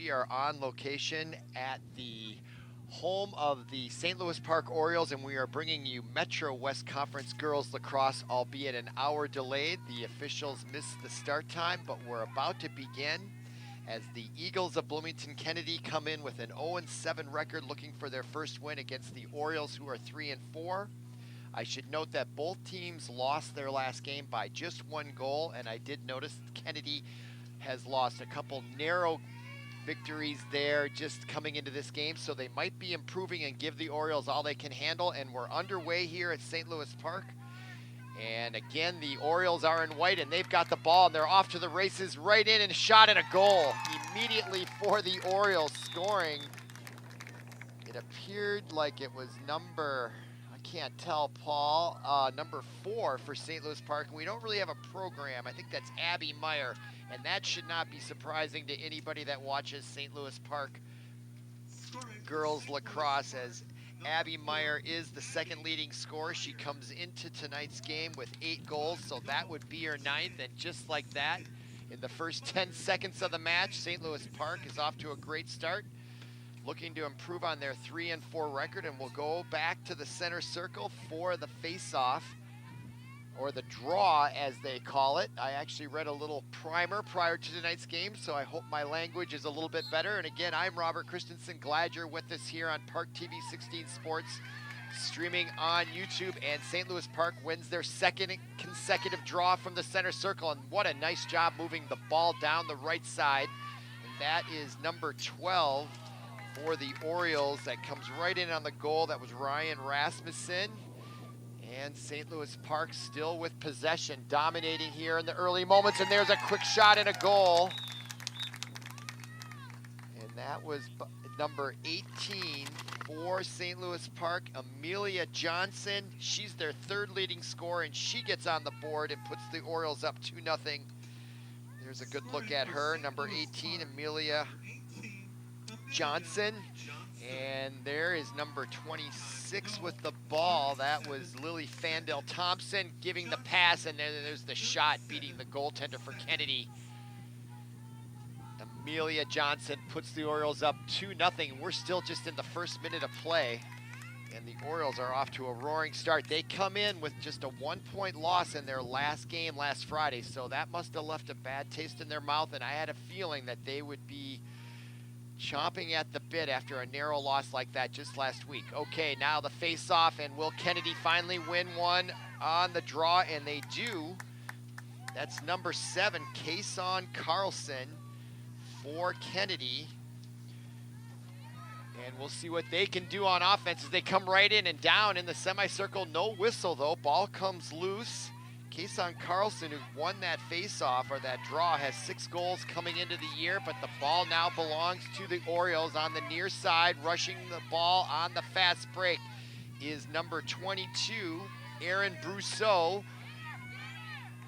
we are on location at the home of the St. Louis Park Orioles, and we are bringing you Metro West Conference Girls Lacrosse, albeit an hour delayed. The officials missed the start time, but we're about to begin as the Eagles of Bloomington Kennedy come in with an 0-7 record, looking for their first win against the Orioles, who are 3-4. I should note that both teams lost their last game by just one goal, and I did notice Kennedy has lost a couple narrow victories there just coming into this game, so they might be improving and give the Orioles all they can handle. And we're underway here at St. Louis Park. And again, the Orioles are in white, and they've got the ball, and they're off to the races, right in and shot, and a goal immediately for the Orioles, scoring. It appeared like it was number, I can't tell, Paul, number 4 for St. Louis Park. And we don't really have a program. I think that's Abby Meyer. And that should not be surprising to anybody that watches St. Louis Park girls lacrosse, as Abby Meyer is the second leading scorer. She comes into tonight's game with 8 goals, so that would be her 9th. And just like that, in the first 10 seconds of the match, St. Louis Park is off to a great start, looking to improve on their 3-4 record. And we'll go back to the center circle for the face-off, or the draw as they call it. I actually read a little primer prior to tonight's game, so I hope my language is a little bit better. And again, I'm Robert Christensen. Glad you're with us here on ParkTV 16 Sports, streaming on YouTube. And St. Louis Park wins their second consecutive draw from the center circle. And what a nice job moving the ball down the right side. And that is number 12 for the Orioles. That comes right in on the goal. That was Ryan Rasmussen. And St. Louis Park still with possession, dominating here in the early moments. And there's a quick shot and a goal. And that was number 18 for St. Louis Park, Amelia Johnson. She's their 3rd leading scorer, and she gets on the board and puts the Orioles up 2-0. There's a good look at her, number 18, Amelia Johnson. And there is number 26 with the ball. That was Lily Fandel Thompson giving the pass, and then there's the shot beating the goaltender for Kennedy. Amelia Johnson puts the Orioles up 2-0. We're still just in the first minute of play, and the Orioles are off to a roaring start. They come in with just a 1-point loss in their last game last Friday, so that must have left a bad taste in their mouth, and I had a feeling that they would be chomping at the bit after a narrow loss like that just last week. Okay, now the face-off, and will Kennedy finally win one on the draw? And they do. That's number 7, Caisson Carlson for Kennedy. And we'll see what they can do on offense as they come right in and down in the semicircle. No whistle, though. Ball comes loose. Caisson Carlson, who won that face-off or that draw, has 6 goals coming into the year, but the ball now belongs to the Orioles on the near side. Rushing the ball on the fast break is number 22, Erin Brousseau.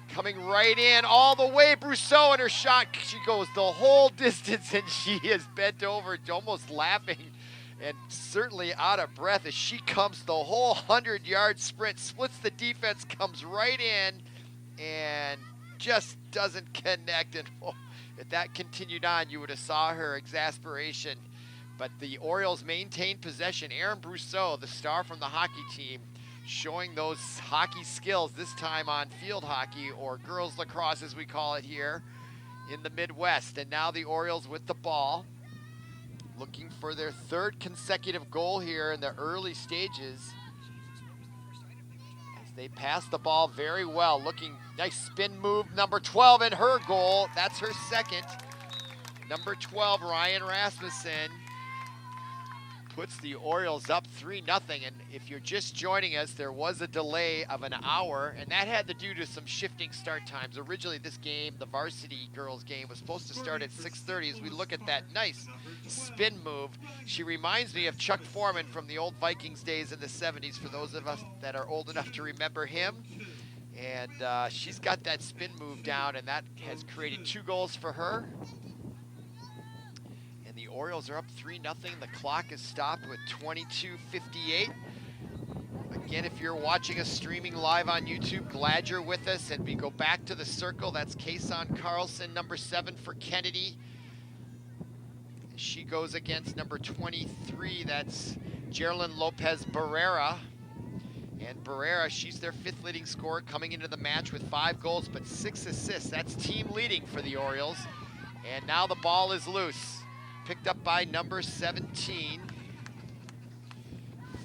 Coming right in all the way, Brousseau, and her shot, she goes the whole distance, and she is bent over, almost laughing and certainly out of breath as she comes the whole 100-yard sprint, splits the defense, comes right in, and just doesn't connect. And if that continued on, you would have saw her exasperation. But the Orioles maintain possession. Erin Brousseau, the star from the hockey team, showing those hockey skills, this time on field hockey, or girls lacrosse as we call it here in the Midwest. And now the Orioles with the ball, looking for their 3rd consecutive goal here in the early stages, as they pass the ball very well. Looking, nice spin move, number 12, and her goal. That's her 2nd. Number 12, Ryan Rasmussen, puts the Orioles up 3-0. And if you're just joining us, there was a delay of an hour, and that had to do to some shifting start times. Originally, this game, the varsity girls game, was supposed to start at 6:30. As we look at that nice spin move, she reminds me of Chuck Foreman from the old Vikings days in the 70s, for those of us that are old enough to remember him. And she's got that spin move down, and that has created 2 goals for her. The Orioles are up 3-0. The clock is stopped with 22:58. Again, if you're watching us streaming live on YouTube, glad you're with us. And we go back to the circle. That's Caisson Carlson, number 7 for Kennedy. she goes against number 23. That's Geraldine Lopez Barrera. And Barrera, she's their 5th leading scorer coming into the match with 5 goals, but 6 assists. That's team leading for the Orioles. And now the ball is loose. Picked up by number 17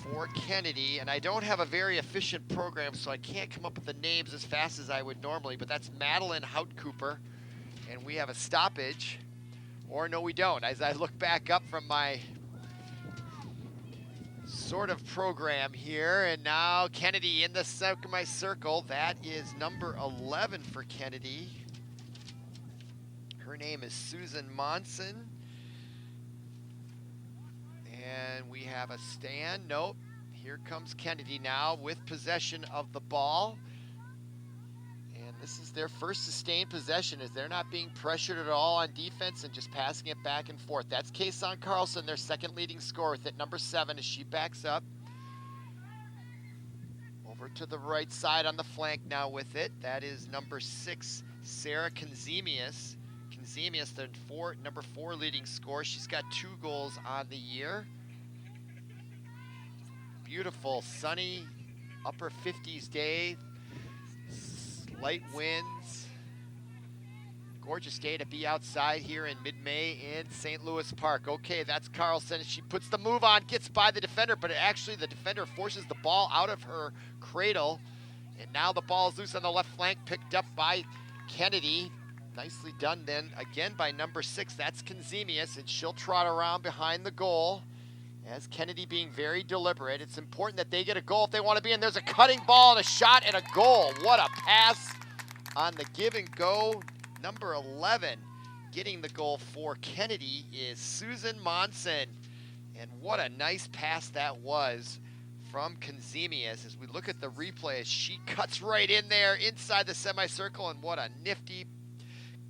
for Kennedy. And I don't have a very efficient program, so I can't come up with the names as fast as I would normally, but that's Madeline Hout-Cooper. And we have a stoppage. Or no, we don't. As I look back up from my sort of program here, and now Kennedy in the semi-circle. That is number 11 for Kennedy. Her name is Susan Monson. And we have a stand. Nope. Here comes Kennedy now with possession of the ball. And this is their first sustained possession, as they're not being pressured at all on defense and just passing it back and forth. That's Caisson Carlson, their 2nd leading scorer, with it, number 7, as she backs up. Over to the right side on the flank now with it. That is number 6, Sarah Kanzemius. Kanzemius, the number 4 leading scorer. She's got 2 goals on the year. Beautiful, sunny, upper 50s day. Light winds. Gorgeous day to be outside here in mid-May in St. Louis Park. Okay, that's Carlson. She puts the move on, gets by the defender, but actually the defender forces the ball out of her cradle. And now the ball is loose on the left flank, picked up by Kennedy. Nicely done then, again by number 6. That's Kanzemius, and she'll trot around behind the goal. As Kennedy being very deliberate. It's important that they get a goal if they want to be in. There's a cutting ball and a shot and a goal. What a pass on the give and go. Number 11 getting the goal for Kennedy is Susan Monson. And what a nice pass that was from Kanzemius. As we look at the replay, as she cuts right in there inside the semicircle, and what a nifty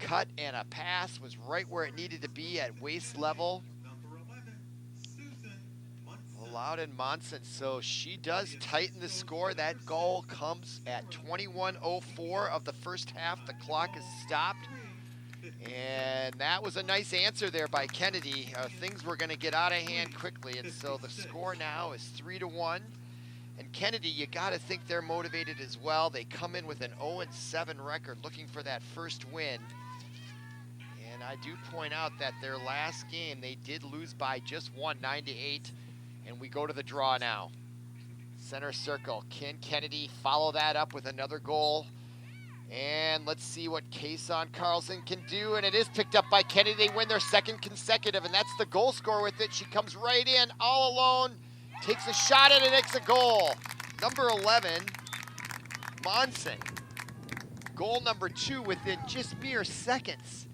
cut and a pass. Was right where it needed to be at waist level. Loudon Monson, so she does tighten the score. That goal comes at 21:04 of the first half. The clock is stopped, and that was a nice answer there by Kennedy. Things were going to get out of hand quickly, and so the score now is 3-1. And Kennedy, you got to think they're motivated as well. They come in with an 0-7 record, looking for that first win. And I do point out that their last game, they did lose by just 1, 9-8. And we go to the draw now. Center circle. Can Kennedy follow that up with another goal? And let's see what Caisson Carlson can do. And it is picked up by Kennedy. They win their 2nd consecutive, and that's the goal scorer with it. She comes right in all alone, takes a shot at it, and makes a goal. Number 11, Monson. Goal number 2 within just mere seconds.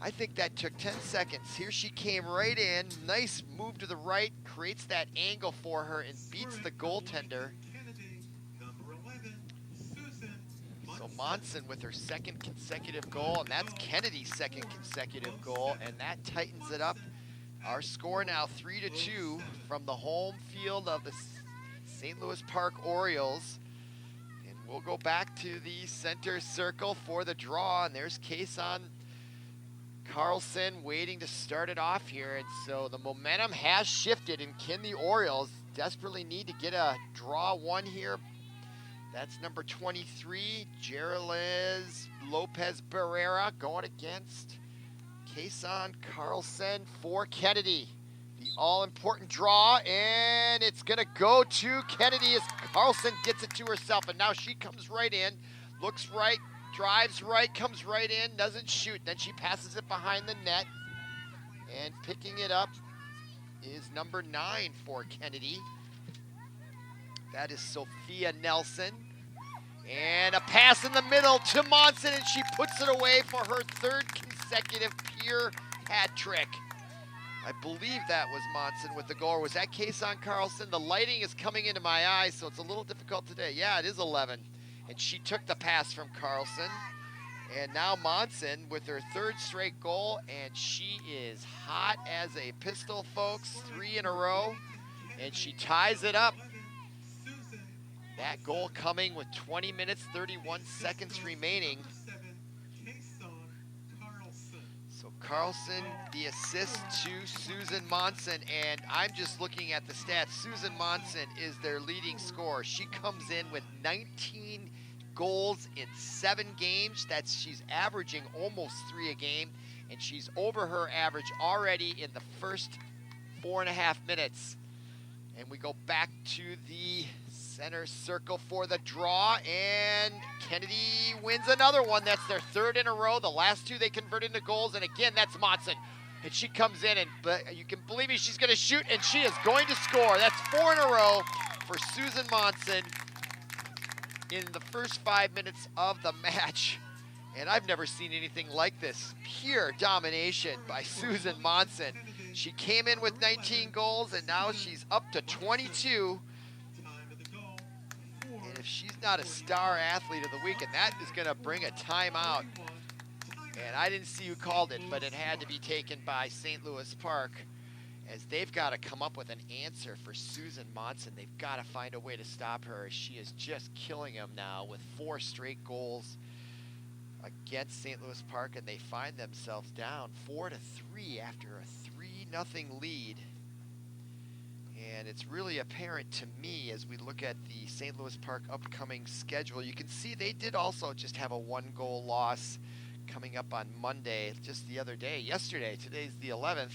I think that took 10 seconds. Here she came right in. Nice move to the right. Creates that angle for her and beats the goaltender. So Monson with her 2nd consecutive goal, and that's Kennedy's 2nd consecutive goal, and that tightens it up. Our score now 3-2 from the home field of the St. Louis Park Orioles. And we'll go back to the center circle for the draw, and there's Caisson Carlson waiting to start it off here. And so the momentum has shifted, and can the Orioles desperately need to get a draw 1 here? That's number 23, Geraldine Lopez Barrera, going against Caisson Carlson for Kennedy. The all-important draw, and it's going to go to Kennedy as Carlson gets it to herself. And now she comes right in, looks right, drives right, comes right in, doesn't shoot. Then she passes it behind the net. And picking it up is number 9 for Kennedy. That is Sophia Nelson. And a pass in the middle to Monson, and she puts it away for her 3rd consecutive pure hat trick. I believe that was Monson with the goal. Or was that Caisson Carlson? The lighting is coming into my eyes, so it's a little difficult today. Yeah, it is 11. And she took the pass from Carlson. And now Monson with her 3rd straight goal, and she is hot as a pistol, folks. 3 in a row, and she ties it up. That goal coming with 20 minutes, 31 seconds remaining. So Carlson, the assist to Susan Monson, and I'm just looking at the stats. Susan Monson is their leading scorer. She comes in with 19 goals in 7 games. She's averaging almost 3 a game, and she's over her average already in the first 4.5 minutes. And we go back to the center circle for the draw, and Kennedy wins another one. That's their 3rd in a row. The last 2 they convert into goals, and again, that's Monson. And she comes in, and you can believe me, she's going to shoot, and she is going to score. That's 4 in a row for Susan Monson in the first 5 minutes of the match. And I've never seen anything like this. Pure domination by Susan Monson. She came in with 19 goals, and now she's up to 22. And if she's not a star athlete of the week, and that is going to bring a timeout. And I didn't see who called it, but it had to be taken by St. Louis Park, as they've got to come up with an answer for Susan Monson. They've got to find a way to stop her. She is just killing them now with 4 straight goals against St. Louis Park, and they find themselves down 4-3 after a 3-0 lead. And it's really apparent to me as we look at the St. Louis Park upcoming schedule. You can see they did also just have a 1-goal loss coming up on Monday, just the other day. Yesterday, today's the 11th,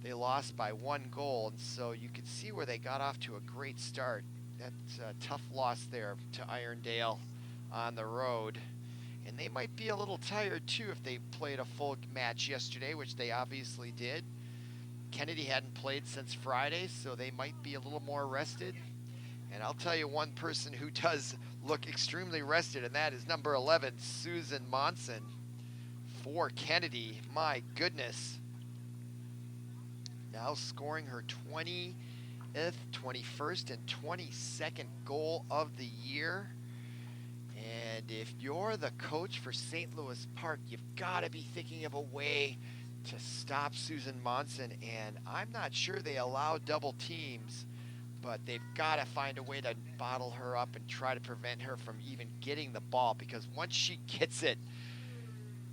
they lost by 1 goal. And so you can see where they got off to a great start. That's a tough loss there to Irondale on the road. And they might be a little tired too if they played a full match yesterday, which they obviously did. Kennedy hadn't played since Friday, so they might be a little more rested. And I'll tell you one person who does look extremely rested, and that is number 11, Susan Monson, for Kennedy. My goodness. Now scoring her 20th, 21st, and 22nd goal of the year. And if you're the coach for St. Louis Park, you've got to be thinking of a way to stop Susan Monson. And I'm not sure they allow double teams, but they've got to find a way to bottle her up and try to prevent her from even getting the ball, because once she gets it,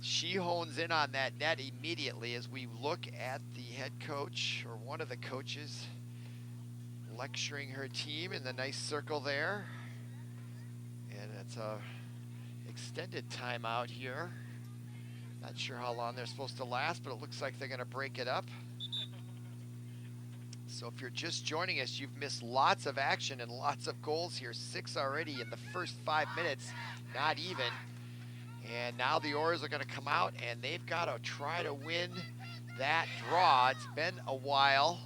she hones in on that net immediately. As we look at the head coach, or one of the coaches, lecturing her team in the nice circle there. And it's a extended timeout here. Not sure how long they're supposed to last, but it looks like they're going to break it up. So if you're just joining us, you've missed lots of action and lots of goals here. 6 already in the first 5 minutes, not even. And now the Orioles are going to come out, and they've got to try to win that draw. It's been a while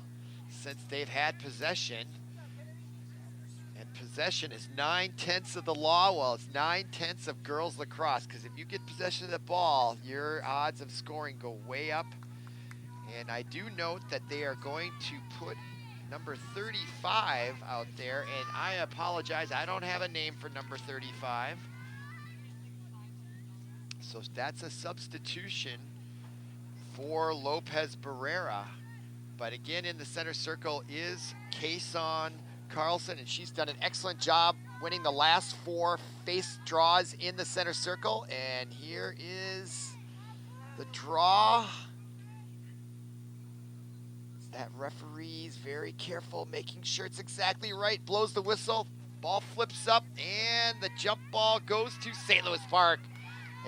since they've had possession. And possession is 9/10 of the law. Well, it's 9/10 of girls lacrosse, because if you get possession of the ball, your odds of scoring go way up. And I do note that they are going to put number 35 out there, and I apologize, I don't have a name for number 35. So that's a substitution for Lopez Barrera. But again, in the center circle is Caisson Carlson, and she's done an excellent job winning the last 4 face draws in the center circle. And here is the draw. That referee's very careful, making sure it's exactly right. Blows the whistle, ball flips up, and the jump ball goes to St. Louis Park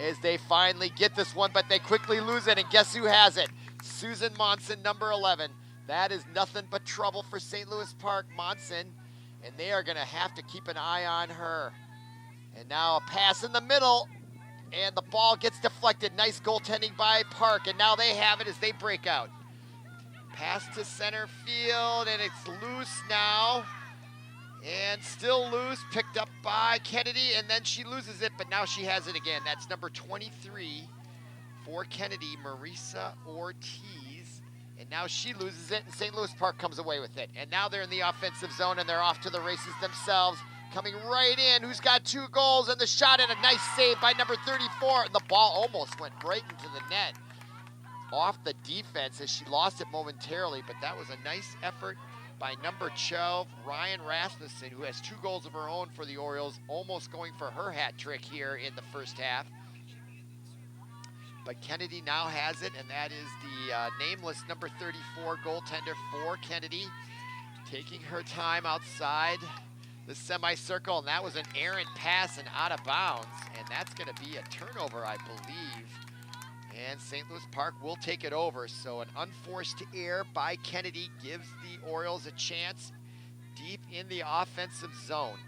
as they finally get this one, but they quickly lose it, and guess who has it? Susan Monson, number 11. That is nothing but trouble for St. Louis Park. Monson, and they are going to have to keep an eye on her. And now a pass in the middle, and the ball gets deflected. Nice goaltending by Park, and now they have it as they break out. Pass to center field, and it's loose now. And still loose, picked up by Kennedy, and then she loses it, but now she has it again. That's number 23 for Kennedy, Marisa Ortiz. And now she loses it, and St. Louis Park comes away with it. And now they're in the offensive zone, and they're off to the races themselves. Coming right in, who's got 2 goals, and the shot, and a nice save by number 34. And the ball almost went right into the net off the defense as she lost it momentarily, but that was a nice effort by number 12, Ryan Rasmussen, who has 2 goals of her own for the Orioles, almost going for her hat trick here in the first half. but Kennedy now has it, and that is the nameless number 34 goaltender for Kennedy, taking her time outside the semicircle, and that was an errant pass and out of bounds, and that's going to be a turnover, I believe. And St. Louis Park will take it over. So an unforced error by Kennedy gives the Orioles a chance deep in the offensive zone.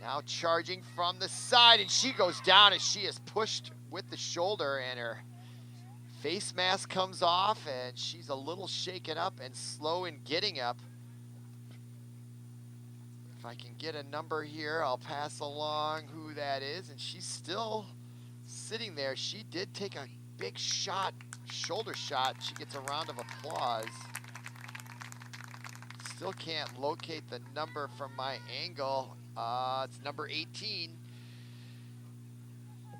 Now charging from the side, and she goes down as she is pushed with the shoulder, and her face mask comes off, and she's a little shaken up and slow in getting up. If I can get a number here, I'll pass along who that is, and she's still sitting there. She did take a big shot, shoulder shot. She gets a round of applause. Still can't locate the number from my angle. It's number 18.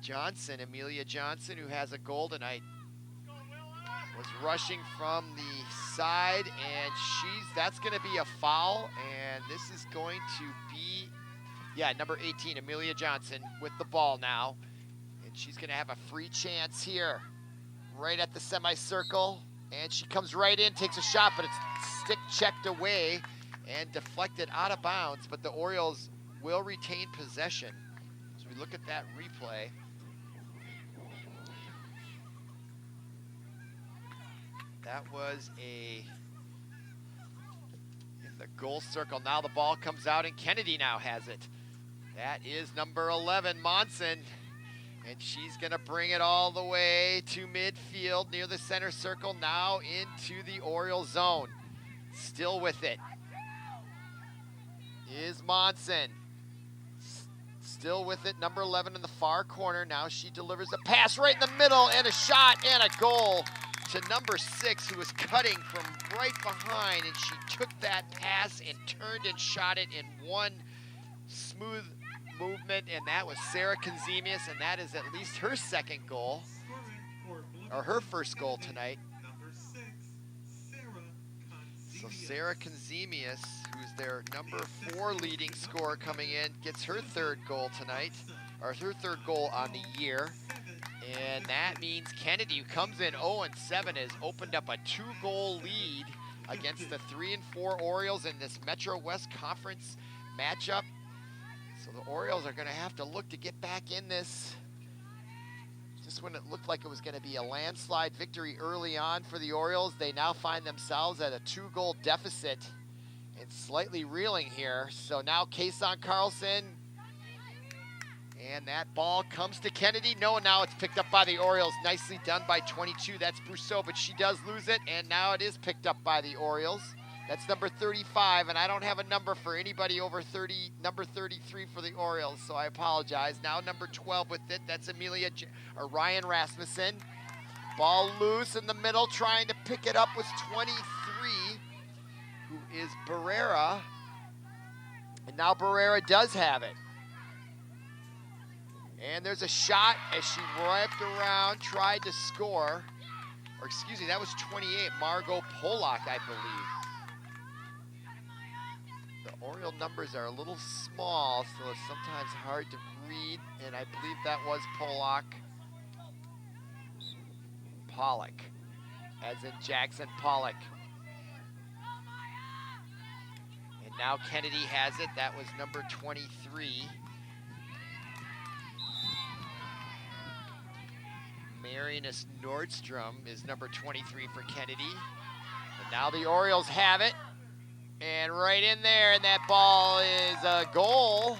Johnson, Amelia Johnson, who has a goal tonight, was rushing from the side, and that's going to be a foul, and this is going to be, number 18, Amelia Johnson with the ball now. She's going to have a free chance here, right at the semicircle. And she comes right in, takes a shot, but it's stick checked away and deflected out of bounds. But the Orioles will retain possession. As we look at that replay, that was in the goal circle. Now the ball comes out, and Kennedy now has it. That is number 11, Monson. And she's going to bring it all the way to midfield near the center circle, now into the Oriole zone. Still with it is Monson. Still with it, number 11 in the far corner. Now she delivers a pass right in the middle, and a shot and a goal to number 6, who was cutting from right behind, and she took that pass and turned and shot it in one smooth movement, and that was Sarah Konzemius, and that is at least her second goal, or her first goal tonight. So Sarah Konzemius, who's their number 4 leading scorer coming in, gets her third goal tonight, or her third goal on the year. And that means Kennedy, who comes in 0-7, has opened up a 2-goal lead against the 3 and 4 Orioles in this Metro West Conference matchup. So the Orioles are going to have to look to get back in this. Just when it looked like it was going to be a landslide victory early on for the Orioles, they now find themselves at a 2-goal deficit and slightly reeling here. So now Caisson Carlson, and that ball comes to Kennedy. No, now it's picked up by the Orioles. Nicely done by 22. That's Brousseau, but she does lose it, and now it is picked up by the Orioles. That's number 35, and I don't have a number for anybody over 30, number 33 for the Orioles, so I apologize. Now number 12 with it, that's Ryan Rasmussen. Ball loose in the middle, trying to pick it up was 23, who is Barrera. And now Barrera does have it. And there's a shot as she wrapped around, tried to score. Or excuse me, that was 28, Margot Polak, I believe. The Oriole numbers are a little small, so it's sometimes hard to read, and I believe that was Polak. Pollock, as in Jackson Pollock. And now Kennedy has it. That was number 23. Marianus Nordstrom is number 23 for Kennedy. And now the Orioles have it. And right in there, and that ball is a goal.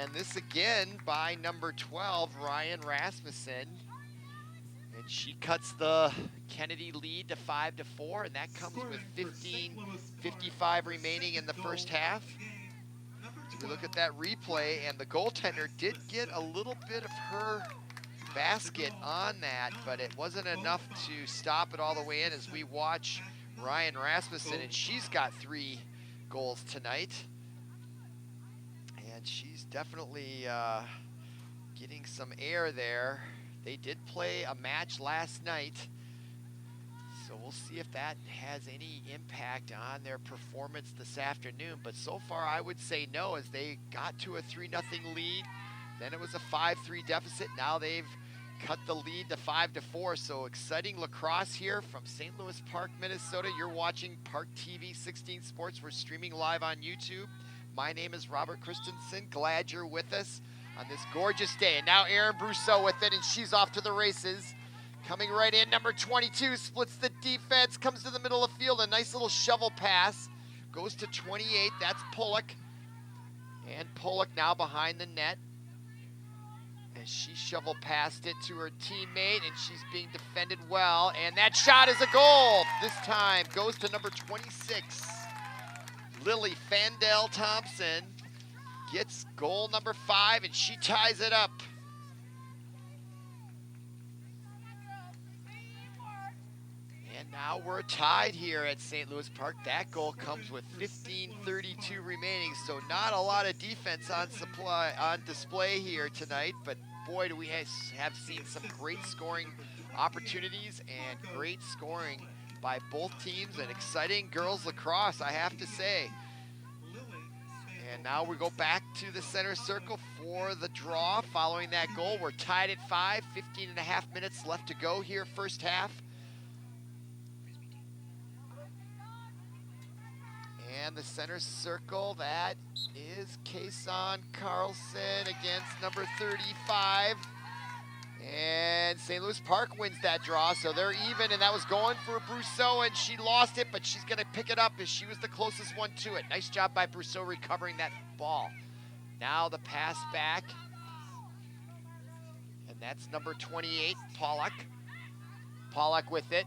And this again by number 12, Ryan Rasmussen. And she cuts the Kennedy lead to 5-4, and that comes with 15:55 remaining in the first half. So we look at that replay, and the goaltender did get a little bit of her basket on that, but it wasn't enough to stop it all the way in as we watch Ryan Rasmussen, and she's got 3 goals tonight. And she's definitely getting some air there. They did play a match last night, so we'll see if that has any impact on their performance this afternoon. But so far, I would say no, as they got to a 3-0 lead Then it was a 5-3 deficit. Now they've cut the lead to 5-4. So exciting lacrosse here from St. Louis Park, Minnesota. You're watching ParkTV 16 Sports. We're streaming live on YouTube. My name is Robert Christensen. Glad you're with us on this gorgeous day. And now Erin Brousseau with it, and she's off to the races. Coming right in, number 22, splits the defense, comes to the middle of the field, a nice little shovel pass. Goes to 28, that's Pollock. And Pollock now behind the net. As she shovel passed it to her teammate, and she's being defended well. And that shot is a goal. This time goes to number 26. Lily Fandel Thompson gets goal number 5, and she ties it up. And now we're tied here at St. Louis Park. That goal comes with 15:32 remaining, so not a lot of defense on display here tonight, but boy, do we have seen some great scoring opportunities and great scoring by both teams, and exciting girls lacrosse, I have to say. And now we go back to the center circle for the draw following that goal. We're tied at 5, 15 and a half minutes left to go here, first half. And the center circle, that is Caisson Carlson against number 35. And St. Louis Park wins that draw, so they're even, and that was going for Brousseau, and she lost it, but she's gonna pick it up as she was the closest one to it. Nice job by Brousseau recovering that ball. Now the pass back, and that's number 28, Pollock. Pollock with it.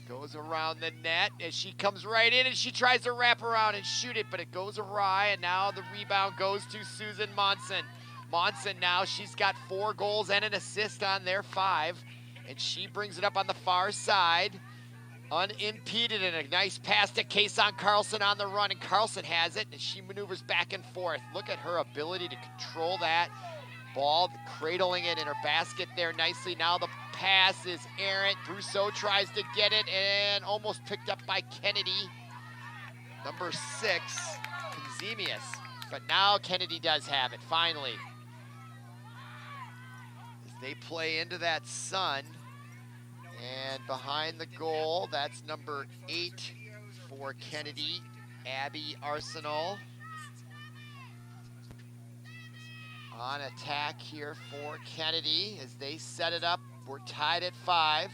Goes around the net as she comes right in, and she tries to wrap around and shoot it, but it goes awry, and now the rebound goes to Susan Monson. Monson now, she's got 4 goals and an assist on their 5, and she brings it up on the far side, unimpeded, and a nice pass to Caisson Carlson on the run, and Carlson has it, and she maneuvers back and forth. Look at her ability to control that ball, cradling it in her basket there nicely. Now the pass is errant. Brousseau tries to get it and almost picked up by Kennedy. Number 6, Conzemius. But now Kennedy does have it, finally. As they play into that sun. And behind the goal, that's number 8 for Kennedy, Abby Arsenal. On attack here for Kennedy as they set it up. We're tied at 5.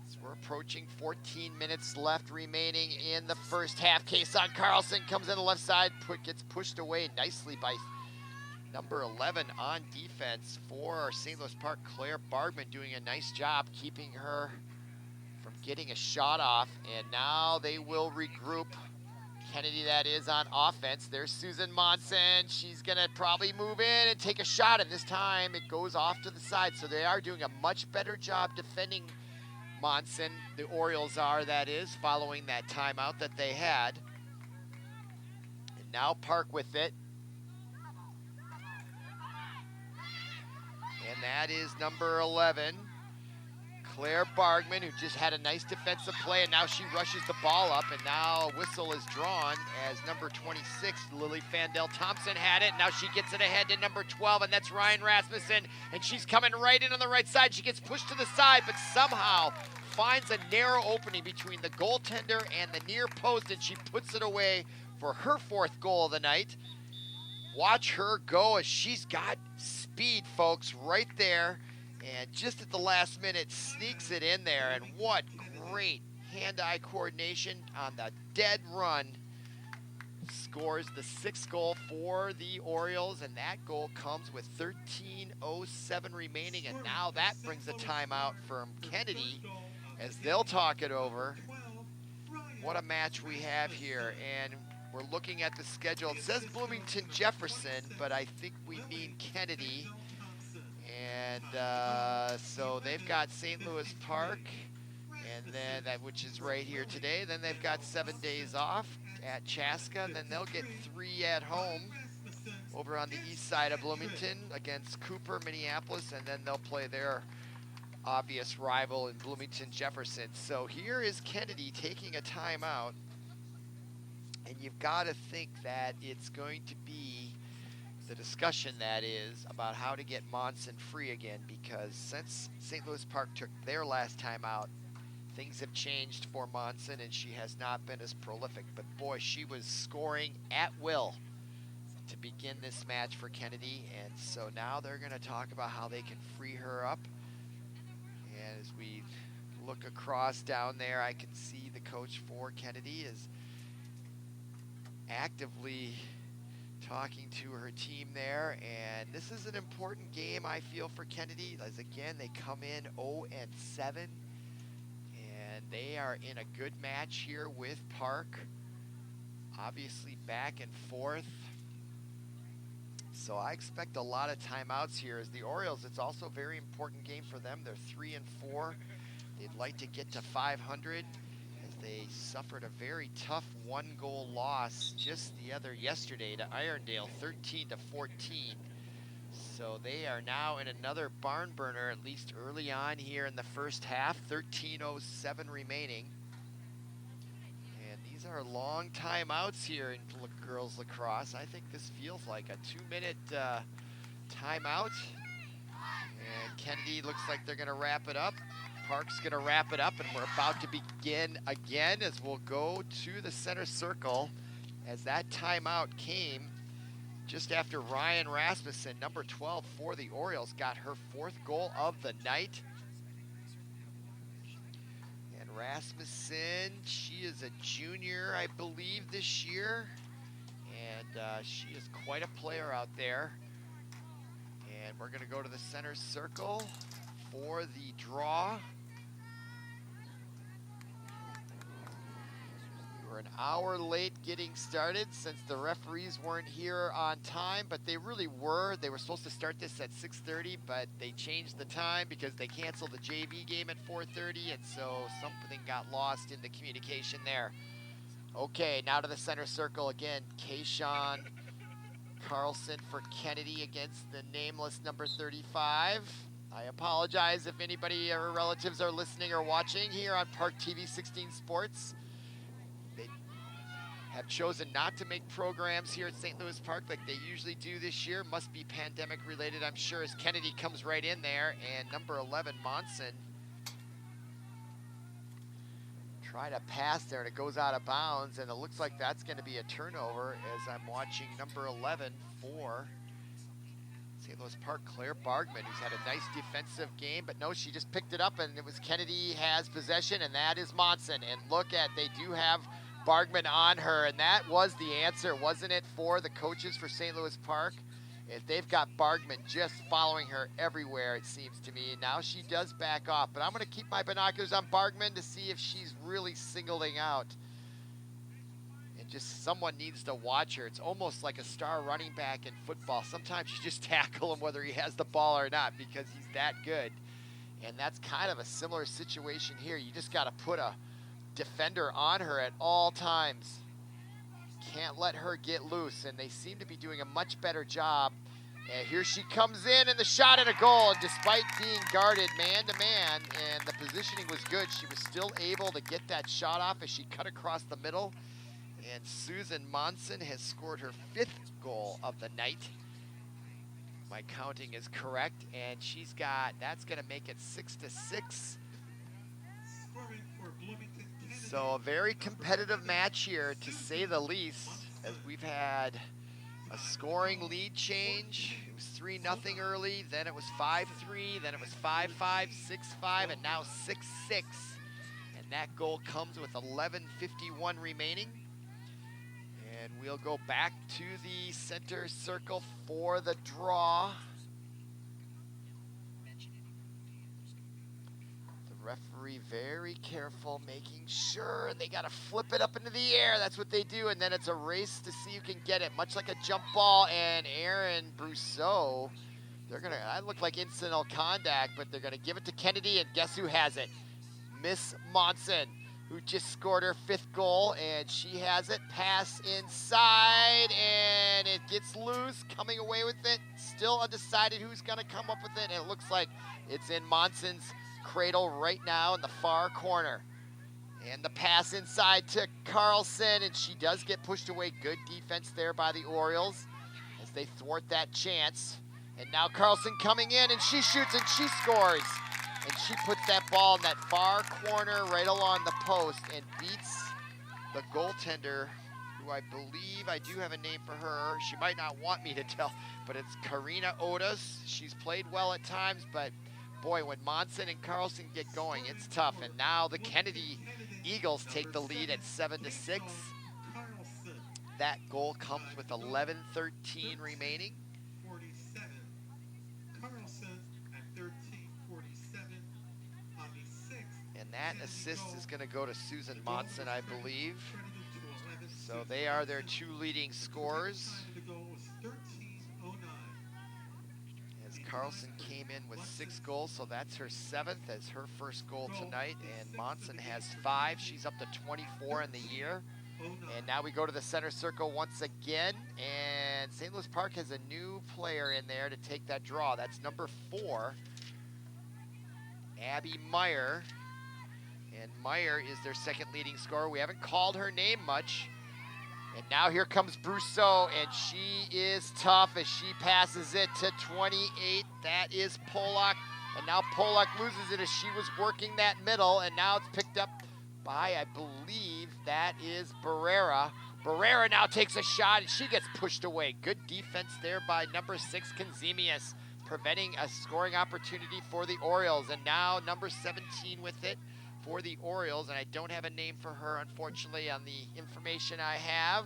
So we're approaching 14 minutes left remaining in the first half. Caisson Carlson comes in the left side, gets pushed away nicely by number 11 on defense for St. Louis Park, Claire Bargman, doing a nice job keeping her from getting a shot off. And now they will regroup. Kennedy, that is, on offense. There's Susan Monson. She's gonna probably move in and take a shot, and this time it goes off to the side. So they are doing a much better job defending Monson. The Orioles are, that is, following that timeout that they had. And now Park with it. And that is number 11. Claire Bargman, who just had a nice defensive play, and now she rushes the ball up, and now a whistle is drawn as number 26, Lily Fandel Thompson, had it. Now she gets it ahead to number 12, and that's Ryan Rasmussen, and she's coming right in on the right side. She gets pushed to the side, but somehow finds a narrow opening between the goaltender and the near post, and she puts it away for her 4th goal of the night. Watch her go as she's got speed, folks, right there. And just at the last minute, sneaks it in there. And what great hand-eye coordination on the dead run. Scores the 6th goal for the Orioles, and that goal comes with 13:07 remaining. And now that brings a timeout from Kennedy as they'll talk it over. What a match we have here. And we're looking at the schedule. It says Bloomington Jefferson, but I think we mean Kennedy. And so they've got St. Louis Park, and then which is right here today. Then they've got 7 days off at Chaska, and then they'll get 3 at home over on the east side of Bloomington against Cooper, Minneapolis, and then they'll play their obvious rival in Bloomington Jefferson. So here is Kennedy taking a timeout, and you've got to think that it's going to be the discussion that is about how to get Monson free again, because since St. Louis Park took their last time out, things have changed for Monson, and she has not been as prolific. But boy, she was scoring at will to begin this match for Kennedy, and so now they're going to talk about how they can free her up. And as we look across down there, I can see the coach for Kennedy is actively talking to her team there, and this is an important game, I feel, for Kennedy, as again they come in 0-7, and they are in a good match here with Park, obviously back and forth. So I expect a lot of timeouts here. As the Orioles, it's also a very important game for them. They're 3-4. They'd like to get to 500. They suffered a very tough one-goal loss just yesterday to Irondale, 13-14. So they are now in another barn burner, at least early on here in the first half, 13:07 remaining. And these are long timeouts here in girls lacrosse. I think this feels like a 2-minute timeout. And Kennedy looks like they're gonna wrap it up. Park's gonna wrap it up, and we're about to begin again as we'll go to the center circle, as that timeout came just after Ryan Rasmussen, number 12 for the Orioles, got her 4th goal of the night. And Rasmussen, she is a junior, I believe, this year, and she is quite a player out there. And we're gonna go to the center circle for the draw. We're an hour late getting started since the referees weren't here on time, but they really were. They were supposed to start this at 6:30, but they changed the time because they canceled the JV game at 4:30, and so something got lost in the communication there. Okay, now to the center circle again. Caisson Carlson for Kennedy against the nameless number 35. I apologize if anybody or relatives are listening or watching here on ParkTV 16 Sports. They have chosen not to make programs here at St. Louis Park like they usually do this year. Must be pandemic related, I'm sure, as Kennedy comes right in there. And number 11, Monson, try to pass there, and it goes out of bounds, and it looks like that's going to be a turnover as I'm watching number 11 for St. Louis Park, Claire Bargman, who's had a nice defensive game, but no, she just picked it up, and it was Kennedy has possession, and that is Monson. And look at, they do have Bargman on her, and that was the answer, wasn't it, for the coaches for St. Louis Park? If they've got Bargman just following her everywhere, it seems to me. Now she does back off, but I'm going to keep my binoculars on Bargman to see if she's really singling out. And just someone needs to watch her. It's almost like a star running back in football. Sometimes you just tackle him whether he has the ball or not because he's that good. And that's kind of a similar situation here. You just got to put a defender on her at all times. Can't let her get loose, and they seem to be doing a much better job. And here she comes in, and the shot and a goal. And despite being guarded man-to-man, and the positioning was good, she was still able to get that shot off as she cut across the middle. And Susan Monson has scored her 5th goal of the night. My counting is correct, and she's got, that's going to make it 6-6. So a very competitive match here, to say the least, as we've had a scoring lead change. It was 3-0 early, then it was 5-3, then it was 5-5, 6-5, and now 6-6. And that goal comes with 11:51 remaining. And we'll go back to the center circle for the draw. Referee very careful, making sure they got to flip it up into the air. That's what they do, and then it's a race to see who can get it, much like a jump ball. And Aaron Brousseau, I look like incidental contact, but they're gonna give it to Kennedy, and guess who has it? Miss Monson, who just scored her 5th goal, and she has it. Pass inside, and it gets loose, coming away with it. Still undecided who's gonna come up with it, and it looks like it's in Monson's cradle right now in the far corner. And the pass inside to Carlson, and she does get pushed away. Good defense there by the Orioles as they thwart that chance. And now Carlson coming in, and she shoots and she scores. And she puts that ball in that far corner right along the post and beats the goaltender, who I believe I do have a name for her. She might not want me to tell, but it's Karina Otis. She's played well at times, but boy, when Monson and Carlson get going, it's tough. And now the Kennedy Eagles take the lead at 7-6. That goal comes with 11:13 remaining. And that assist is going to go to Susan Monson, I believe. So they are their two leading scorers. As Carlson came in with 6 goals, so that's her 7th as her first goal tonight. And Monson has 5. She's up to 24 in the year. And now we go to the center circle once again. And St. Louis Park has a new player in there to take that draw. That's number 4, Abby Meyer. And Meyer is their second leading scorer. We haven't called her name much. And now here comes Brousseau, and she is tough as she passes it to 28. That is Polak. And now Polak loses it as she was working that middle, and now it's picked up by, I believe, that is Barrera. Barrera now takes a shot, and she gets pushed away. Good defense there by number 6, Konzemius, preventing a scoring opportunity for the Orioles. And now number 17 with it for the Orioles, and I don't have a name for her, unfortunately, on the information I have.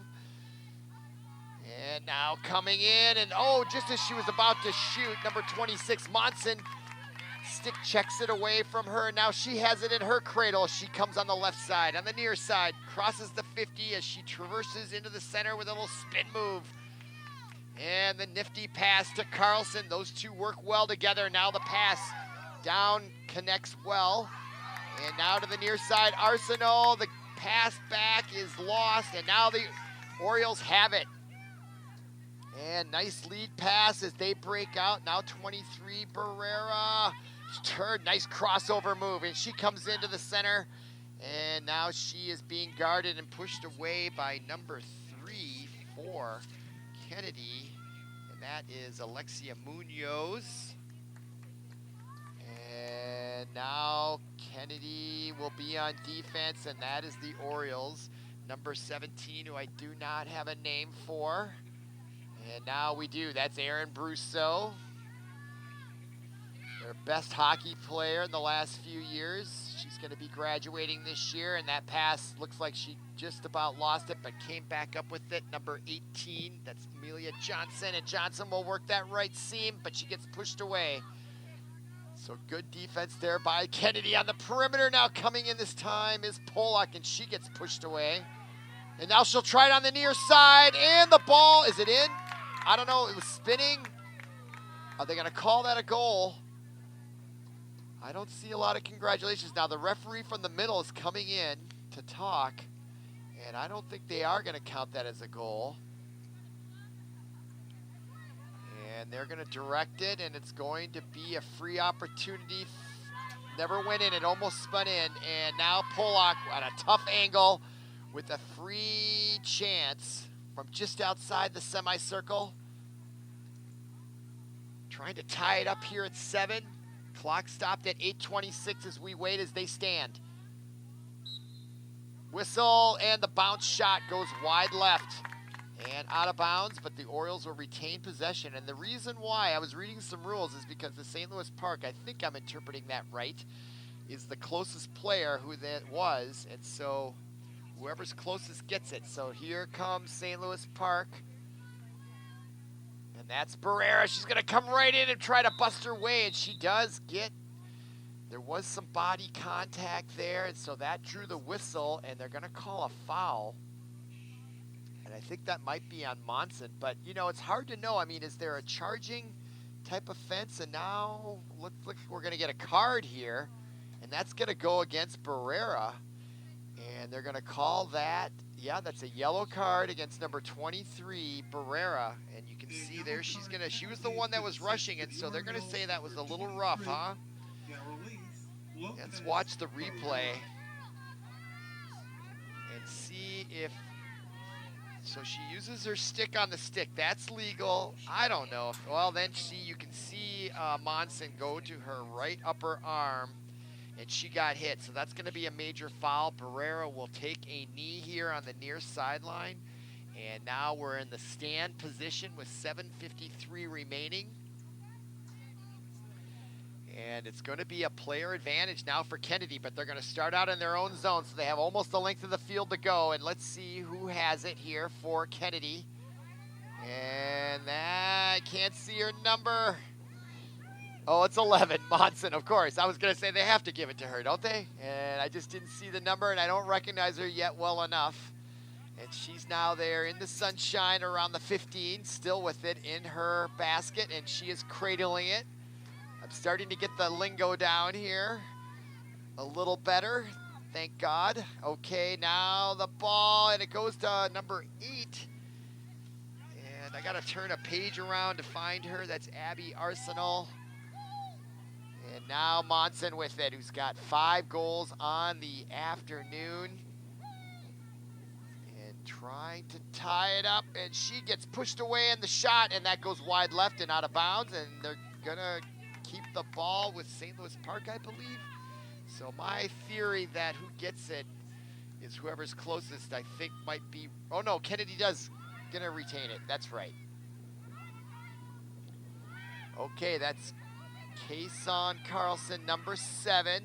And now coming in, and oh, just as she was about to shoot, number 26, Monson, stick checks it away from her, and now she has it in her cradle. She comes on the left side, on the near side, crosses the 50 as she traverses into the center with a little spin move. And the nifty pass to Carlson. Those two work well together. Now the pass down connects well. And now to the near side, Arsenault. The pass back is lost, and now the Orioles have it. And nice lead pass as they break out. Now 23, Barrera. Turn, nice crossover move, and she comes into the center. And now she is being guarded and pushed away by number 3 for Kennedy. And that is Alexia Munoz. And now Kennedy will be on defense, and that is the Orioles. Number 17, who I do not have a name for. And now we do. That's Erin Brousseau, their best hockey player in the last few years. She's going to be graduating this year, and that pass looks like she just about lost it, but came back up with it. Number 18, that's Amelia Johnson, and Johnson will work that right seam, but she gets pushed away. So good defense there by Kennedy on the perimeter. Now coming in this time is Polak, and she gets pushed away. And now she'll try it on the near side, and the ball, is it in? I don't know, it was spinning. Are they going to call that a goal? I don't see a lot of congratulations. Now the referee from the middle is coming in to talk, and I don't think they are going to count that as a goal. And they're going to direct it, and it's going to be a free opportunity. Never went in, it almost spun in, and now Polak at a tough angle with a free chance from just outside the semicircle. Trying to tie it up here at 7. Clock stopped at 8:26 as we wait as they stand. Whistle, and the bounce shot goes wide left and out of bounds, but the Orioles will retain possession. And the reason why, I was reading some rules, is because the St. Louis Park, I think I'm interpreting that right, is the closest player who that was, and so whoever's closest gets it. So here comes St. Louis Park. And that's Barrera. She's going to come right in and try to bust her way, and she does get, there was some body contact there, and so that drew the whistle, and they're going to call a foul. And I think that might be on Monson, but, you know, it's hard to know. I mean, is there a charging type offense? And now, look, we're going to get a card here, and that's going to go against Barrera. And they're going to call that, yeah, that's a yellow card against number 23, Barrera. And you can see there, she was the one that was rushing it, so they're going to say that was a little rough, huh? Let's watch the replay and see if So she uses her stick on the stick. That's legal. I don't know. Well, then you can see Monson go to her right upper arm, and she got hit. So that's going to be a major foul. Barrera will take a knee here on the near sideline. And now we're in the stand position with 7:53 remaining. And it's going to be a player advantage now for Kennedy, but they're going to start out in their own zone, so they have almost the length of the field to go. And let's see who has it here for Kennedy. And I can't see her number. Oh, it's 11, Monson, of course. I was going to say they have to give it to her, don't they? And I just didn't see the number, and I don't recognize her yet well enough. And she's now there in the sunshine around the 15, still with it in her basket, and she is cradling it. I'm starting to get the lingo down here a little better, thank God. Okay, now the ball, and it goes to number 8. And I got to turn a page around to find her. That's Abby Arsenal. And now Monson with it, who's got 5 goals on the afternoon. And trying to tie it up, and she gets pushed away in the shot, and that goes wide left and out of bounds, and they're going to keep the ball with St. Louis Park, I believe. So my theory that who gets it is whoever's closest, I think might be, oh no, Kennedy does gonna retain it, that's right. Okay, that's Caisson Carlson, number 7.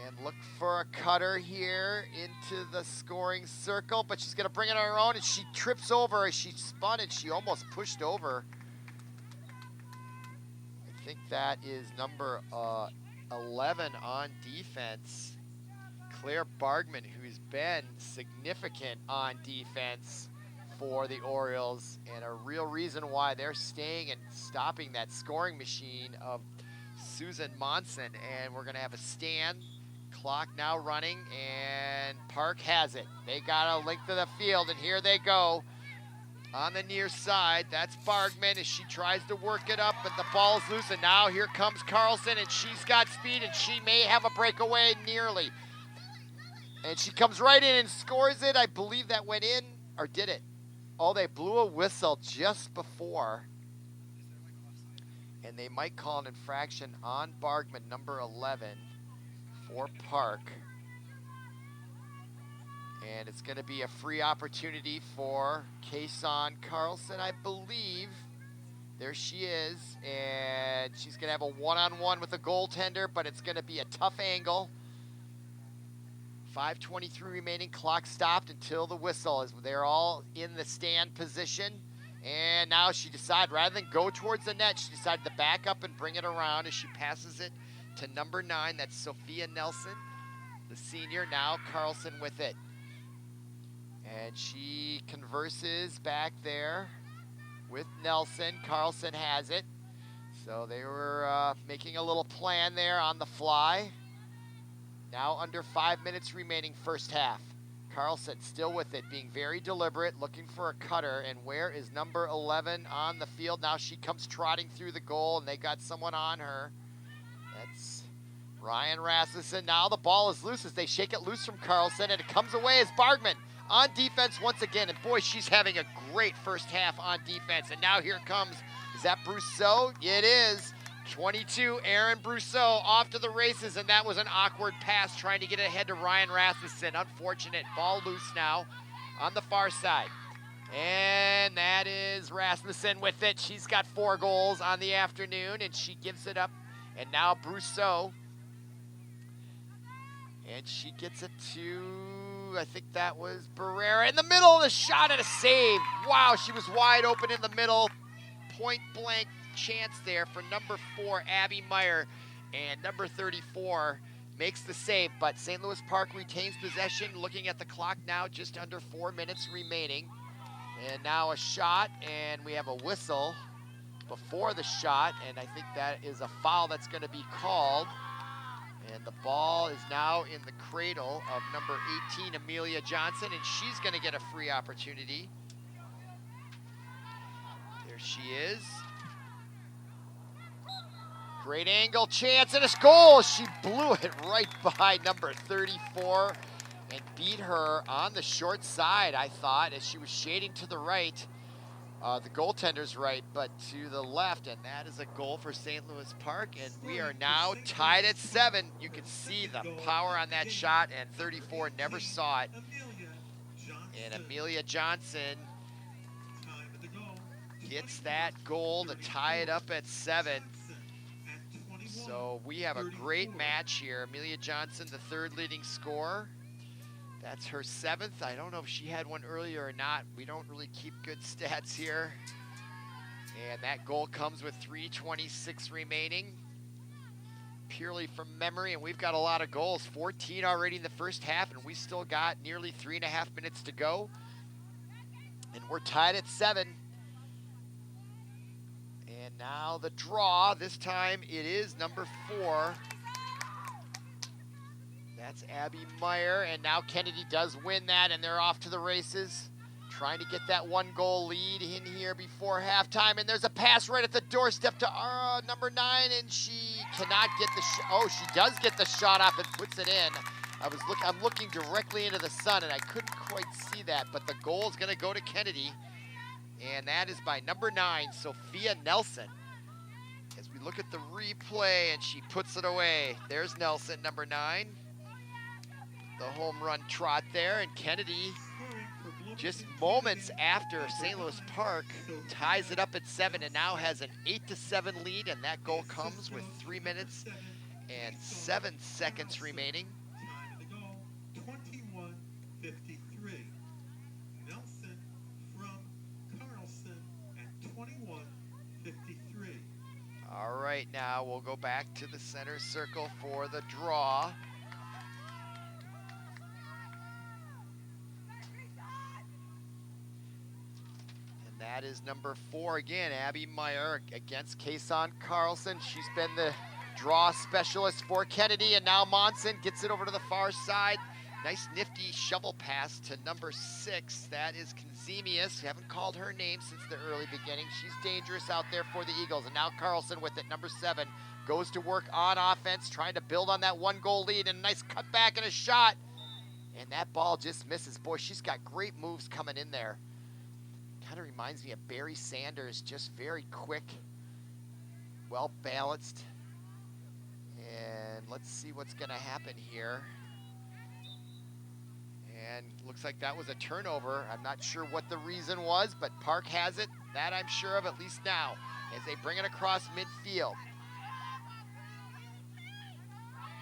And look for a cutter here into the scoring circle, but she's gonna bring it on her own, and she trips over as she spun, and she almost pushed over. I think that is number 11 on defense, Claire Bargman, who's been significant on defense for the Orioles, and a real reason why they're staying and stopping that scoring machine of Susan Monson. And we're going to have a stand, clock now running, and Park has it. They got a length of the field, and here they go. On the near side, that's Bargman as she tries to work it up, but the ball's loose, and now here comes Carlson, and she's got speed, and she may have a breakaway nearly. And she comes right in and scores it. I believe that went in, or did it? Oh, they blew a whistle just before. And they might call an infraction on Bargman, number 11, for Park. And it's going to be a free opportunity for Caisson Carlson, I believe. There she is. And she's going to have a one-on-one with a goaltender, but it's going to be a tough angle. 5:23 remaining. Clock stopped until the whistle, as they're all in the stand position. And now she decided, rather than go towards the net, she decided to back up and bring it around as she passes it to number 9. That's Sophia Nelson, the senior. Now Carlson with it. And she converses back there with Nelson. Carlson has it. So they were making a little plan there on the fly. Now under 5 minutes remaining, first half. Carlson still with it, being very deliberate, looking for a cutter. And where is number 11 on the field? Now she comes trotting through the goal, and they got someone on her. That's Ryan Rasmussen. Now the ball is loose as they shake it loose from Carlson, and it comes away as Bargman on defense once again. And boy, she's having a great first half on defense. And now here comes, is that Brousseau? It is. 22, Aaron Brousseau off to the races, and that was an awkward pass trying to get ahead to Ryan Rasmussen. Unfortunate. Ball loose now on the far side. And that is Rasmussen with it. She's got 4 goals on the afternoon, and she gives it up. And now Brousseau. And she gets it to, I think that was Barrera in the middle of the shot, and a save. Wow, she was wide open in the middle. Point blank chance there for number 4, Abby Meyer, and number 34 makes the save, but St. Louis Park retains possession. Looking at the clock now, just under 4 minutes remaining. And now a shot, and we have a whistle before the shot, and I think that is a foul that's going to be called. And the ball is now in the cradle of number 18, Amelia Johnson, and she's going to get a free opportunity. There she is. Great angle, chance, and a goal. She blew it right by number 34. and beat her on the short side, I thought, as she was shading to the right. The goaltender's right, but to the left, and that is a goal for St. Louis Park, and we are now tied at 7. You can see the power on that shot, and 34 never saw it. And Amelia Johnson gets that goal to tie it up at 7. So we have a great match here. Amelia Johnson, the 3rd leading scorer. That's her 7th. I don't know if she had one earlier or not. We don't really keep good stats here. And that goal comes with 3:26 remaining. Purely from memory, and we've got a lot of goals. 14 already in the first half, and we still got nearly 3.5 minutes to go. And we're tied at 7. And now the draw. This time it is number 4. That's Abby Meyer, and now Kennedy does win that, and they're off to the races, trying to get that 1-goal lead in here before halftime. And there's a pass right at the doorstep to number 9, and she cannot get the shot. Oh, she does get the shot off and puts it in. I'm looking directly into the sun, and I couldn't quite see that, but the goal is going to go to Kennedy, and that is by number 9, Sophia Nelson. As we look at the replay, and she puts it away. There's Nelson, number 9. The home run trot there, and Kennedy, just moments after St. Louis Park ties it up at 7 and now has an 8-7 lead, and that goal comes with 3 minutes and 7 seconds remaining. 21:53. Nelson from Carlson at 21:53. All right, now we'll go back to the center circle for the draw. That is number 4 again, Abby Meyer against Caisson Carlson. She's been the draw specialist for Kennedy, and now Monson gets it over to the far side. Nice nifty shovel pass to number 6. That is Conzemius. We haven't called her name since the early beginning. She's dangerous out there for the Eagles. And now Carlson with it, number 7, goes to work on offense, trying to build on that 1-goal lead, and a nice cutback and a shot. And that ball just misses. Boy, she's got great moves coming in there. Kind of reminds me of Barry Sanders, just very quick, well balanced. And let's see what's going to happen here. And looks like that was a turnover. I'm not sure what the reason was, but Park has it. That I'm sure of, at least now, as they bring it across midfield.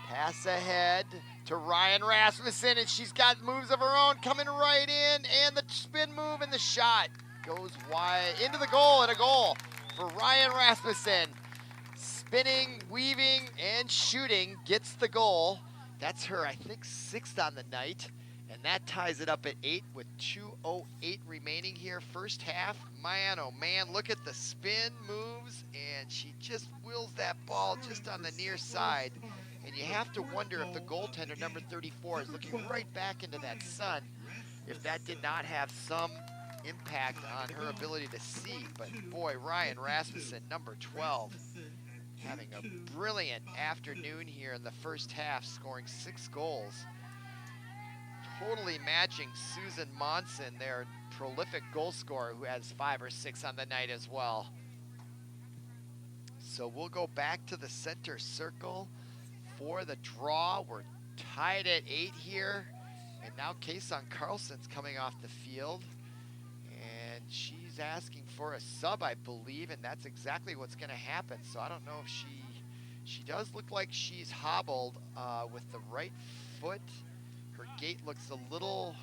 Pass ahead to Ryan Rasmussen, and she's got moves of her own coming right in, and the spin move and the shot goes wide into the goal, and a goal for Ryan Rasmussen. Spinning, weaving, and shooting gets the goal. That's her, I think, 6th on the night, and that ties it up at 8 with 2:08 remaining here. First half, man, oh man, look at the spin moves, and she just wheels that ball just on the near side. And you have to wonder if the goaltender, number 34, is looking right back into that sun, if that did not have some impact on her ability to see. But boy, Ryan Rasmussen, number 12, having a brilliant afternoon here in the first half, scoring 6 goals. Totally matching Susan Monson, their prolific goal scorer, who has 5 or 6 on the night as well. So we'll go back to the center circle for the draw. We're tied at 8 here, and now Caisson Carlson's coming off the field. And she's asking for a sub, I believe, and that's exactly what's going to happen. So I don't know if she does look like she's hobbled with the right foot. Her gait looks a little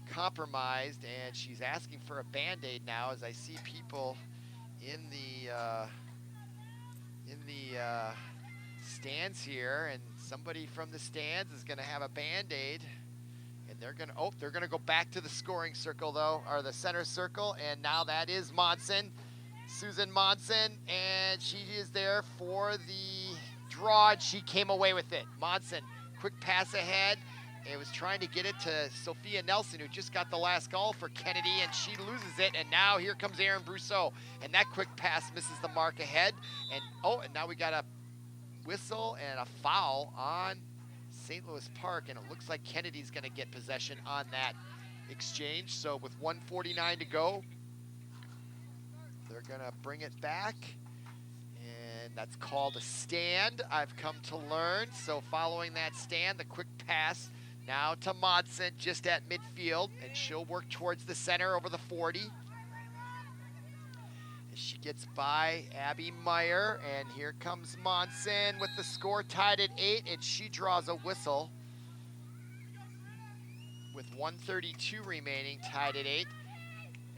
compromised, and she's asking for a Band-Aid now, as I see people in the stands here, and somebody from the stands is going to have a Band-Aid. And they're gonna go back to the scoring circle though, or the center circle, and now that is Monson, Susan Monson, and she is there for the draw, and she came away with it. Monson, quick pass ahead. It was trying to get it to Sophia Nelson, who just got the last goal for Kennedy, and she loses it, and now here comes Brousseau, and that quick pass misses the mark ahead, and now we got a whistle and a foul on St. Louis Park, and it looks like Kennedy's going to get possession on that exchange. So with 1:49 to go, they're going to bring it back, and that's called a stand, I've come to learn. So following that stand, the quick pass now to Monson just at midfield, and she'll work towards the center over the 40. She gets by Abby Meyer, and here comes Monson with the score tied at 8, and she draws a whistle with 1:32 remaining, tied at 8.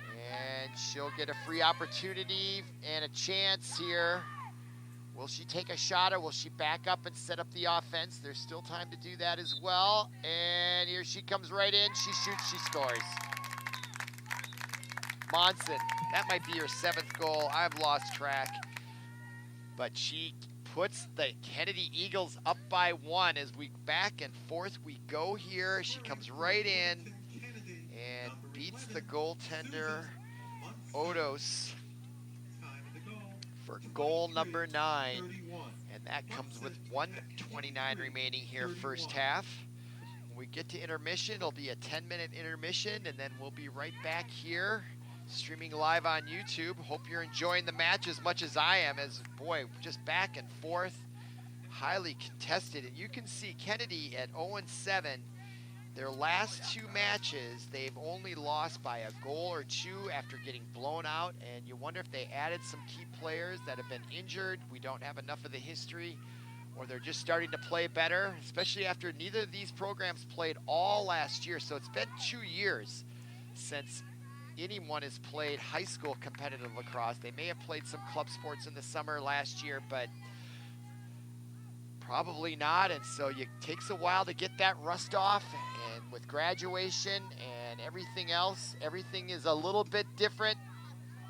And she'll get a free opportunity and a chance here. Will she take a shot, or will she back up and set up the offense? There's still time to do that as well. And here she comes right in. She shoots, she scores. Monson, that might be her 7th goal. I've lost track. But she puts the Kennedy Eagles up by 1 as we back and forth we go here. She comes right in and beats the goaltender, Odos, for goal number 9. And that comes with 1:29 remaining here, first half. When we get to intermission, it'll be a 10-minute intermission, and then we'll be right back here, streaming live on YouTube. Hope you're enjoying the match as much as I am, as, boy, just back and forth, highly contested. And you can see Kennedy at 0-7. Their last 2 matches, they've only lost by a goal or 2 after getting blown out. And you wonder if they added some key players that have been injured. We don't have enough of the history, or they're just starting to play better, especially after neither of these programs played all last year. So it's been 2 years since anyone has played high school competitive lacrosse. They may have played some club sports in the summer last year, but probably not. And so it takes a while to get that rust off. And with graduation and everything else, everything is a little bit different,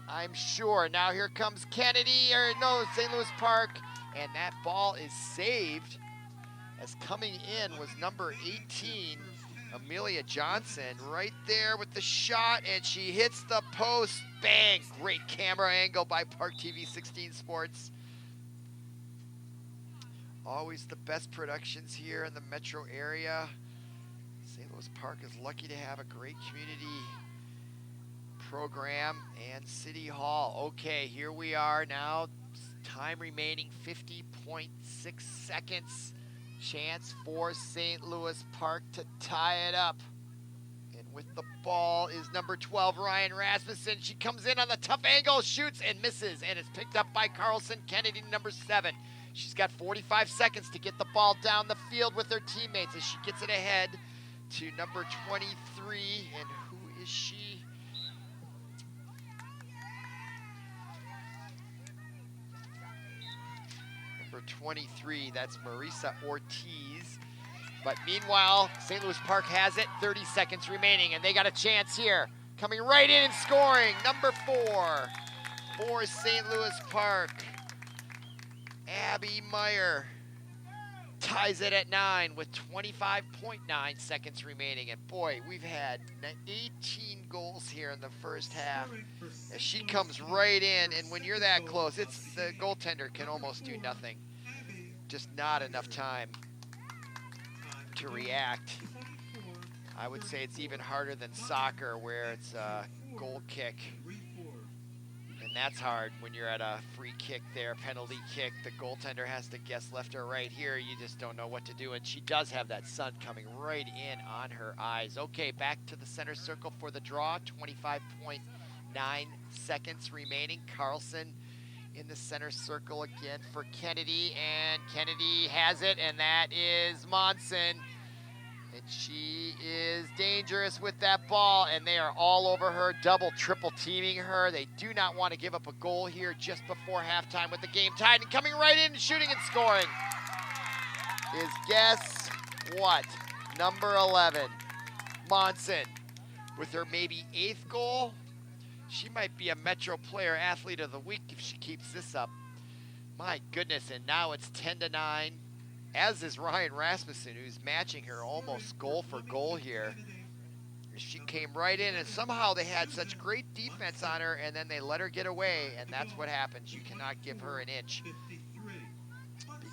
I'm sure. Now here comes Kennedy, or no, St. Louis Park. And that ball is saved, as coming in was number 18, Amelia Johnson, right there with the shot, and she hits the post. Bang! Great camera angle by ParkTV 16 Sports. Always the best productions here in the metro area. St. Louis Park is lucky to have a great community program and City Hall. Okay, here we are now. Time remaining 50.6 seconds. Chance for St. Louis Park to tie it up. And with the ball is number 12, Ryan Rasmussen. She comes in on the tough angle, shoots and misses, and it's picked up by Carlson Kennedy, number 7. She's got 45 seconds to get the ball down the field with her teammates as she gets it ahead to number 23. And who is she? Number 23, that's Marisa Ortiz. But meanwhile, St. Louis Park has it, 30 seconds remaining, and they got a chance here. Coming right in and scoring, number 4 for St. Louis Park. Abby Meyer ties it at 9 with 25.9 seconds remaining. And boy, we've had 18 goals here in the first half. As she comes right in, and when you're that close, it's the goaltender can almost do nothing. Just not enough time to react. I would say it's even harder than soccer, where it's a goal kick. And that's hard when you're at a free kick there, penalty kick. The goaltender has to guess left or right. Here, you just don't know what to do. And she does have that sun coming right in on her eyes. Okay, back to the center circle for the draw. 25.9 seconds remaining. Carlson in the center circle again for Kennedy. And Kennedy has it, and that is Monson. And she is dangerous with that ball, and they are all over her, double, triple teaming her. They do not want to give up a goal here just before halftime with the game tied. And coming right in, shooting and scoring is, guess what? Number 11, Monson, with her maybe 8th goal. She might be a Metro Player Athlete of the Week if she keeps this up. My goodness, and now it's 10-9. As is Ryan Rasmussen, who's matching her almost goal for goal here. She came right in, and somehow they had such great defense on her, and then they let her get away, and that's what happens. You cannot give her an inch,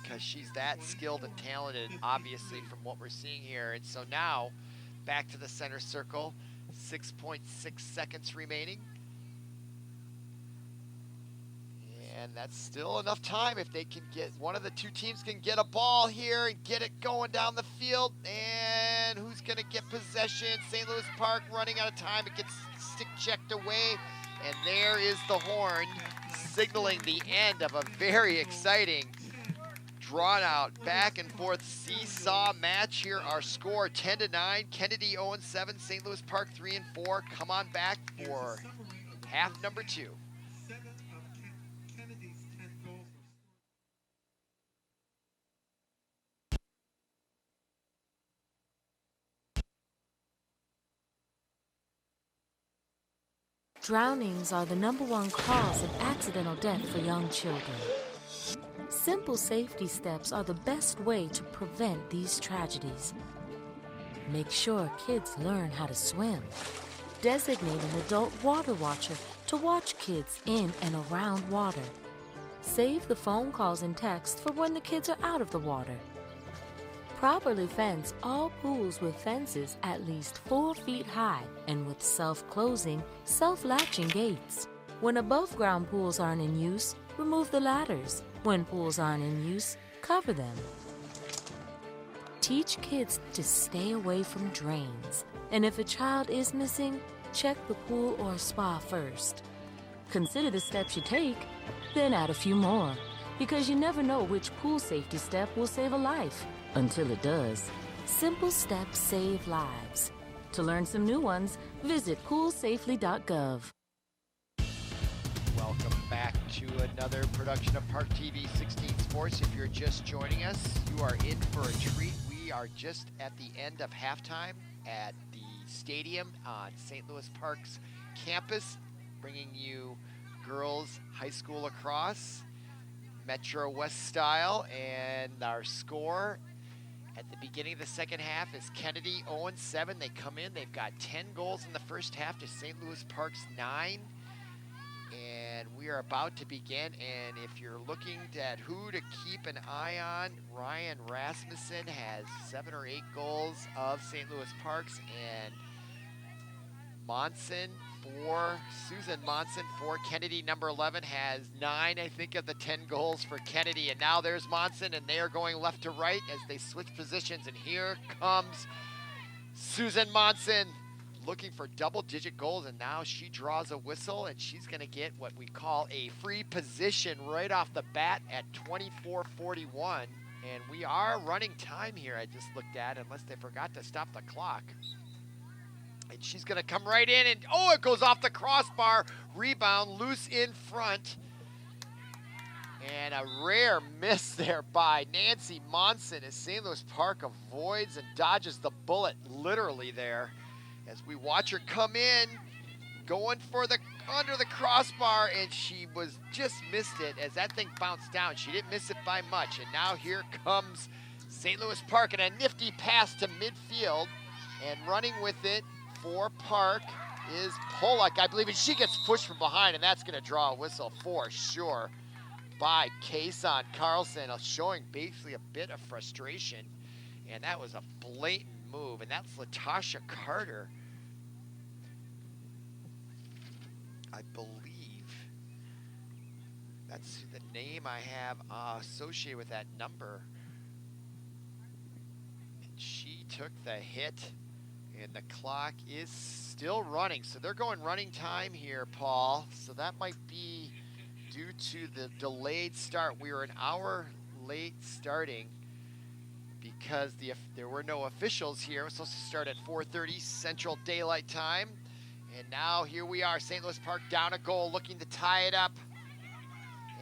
because she's that skilled and talented, obviously, from what we're seeing here. And so now, back to the center circle, 6.6 seconds remaining. And that's still enough time if they can get, one of the two teams can get a ball here and get it going down the field. And who's going to get possession? St. Louis Park running out of time. It gets stick checked away. And there is the horn signaling the end of a very exciting, drawn out, back and forth seesaw match here. Our score 10-9, Kennedy 0-7, St. Louis Park 3-4. Come on back for half number 2. Drownings are the #1 cause of accidental death for young children. Simple safety steps are the best way to prevent these tragedies. Make sure kids learn how to swim. Designate an adult water watcher to watch kids in and around water. Save the phone calls and texts for when the kids are out of the water. Properly fence all pools with fences at least 4 feet high and with self-closing, self-latching gates. When above-ground pools aren't in use, remove the ladders. When pools aren't in use, cover them. Teach kids to stay away from drains. And if a child is missing, check the pool or spa first. Consider the steps you take, then add a few more. Because you never know which pool safety step will save a life. Until it does. Simple steps save lives. To learn some new ones, visit poolsafely.gov. Welcome back to another production of ParkTV 16 Sports. If you're just joining us, you are in for a treat. We are just at the end of halftime at the stadium on St. Louis Park's campus, bringing you girls high school lacrosse, Metro West style, and our score at the beginning of the second half is Kennedy 0-7. They come in, they've got 10 goals in the first half to St. Louis Park's 9. And we are about to begin, and if you're looking at who to keep an eye on, Ryan Rasmussen has 7 or 8 goals of St. Louis Park's, and Susan Monson for Kennedy, number 11, has 9, I think, of the 10 goals for Kennedy. And now there's Monson, and they are going left to right as they switch positions. And here comes Susan Monson looking for double-digit goals, and now she draws a whistle, and she's going to get what we call a free position right off the bat at 24:41. And we are running time here, I just looked at, unless they forgot to stop the clock. And she's going to come right in, and oh, it goes off the crossbar. Rebound, loose in front. And a rare miss there by Nancy Monson as St. Louis Park avoids and dodges the bullet literally there. As we watch her come in, going for the under the crossbar, and she was just missed it as that thing bounced down. She didn't miss it by much. And now here comes St. Louis Park, and a nifty pass to midfield, and running with it for Park is Pollock, I believe, and she gets pushed from behind, and that's going to draw a whistle for sure by Caisson Carlson, showing basically a bit of frustration, and that was a blatant move, and that's Latasha Carter, I believe. That's the name I have associated with that number. And she took the hit, and the clock is still running. So they're going running time here, Paul. So that might be due to the delayed start. We were an hour late starting because there were no officials here. It was supposed to start at 4:30 Central Daylight Time. And now here we are, St. Louis Park down a goal, looking to tie it up.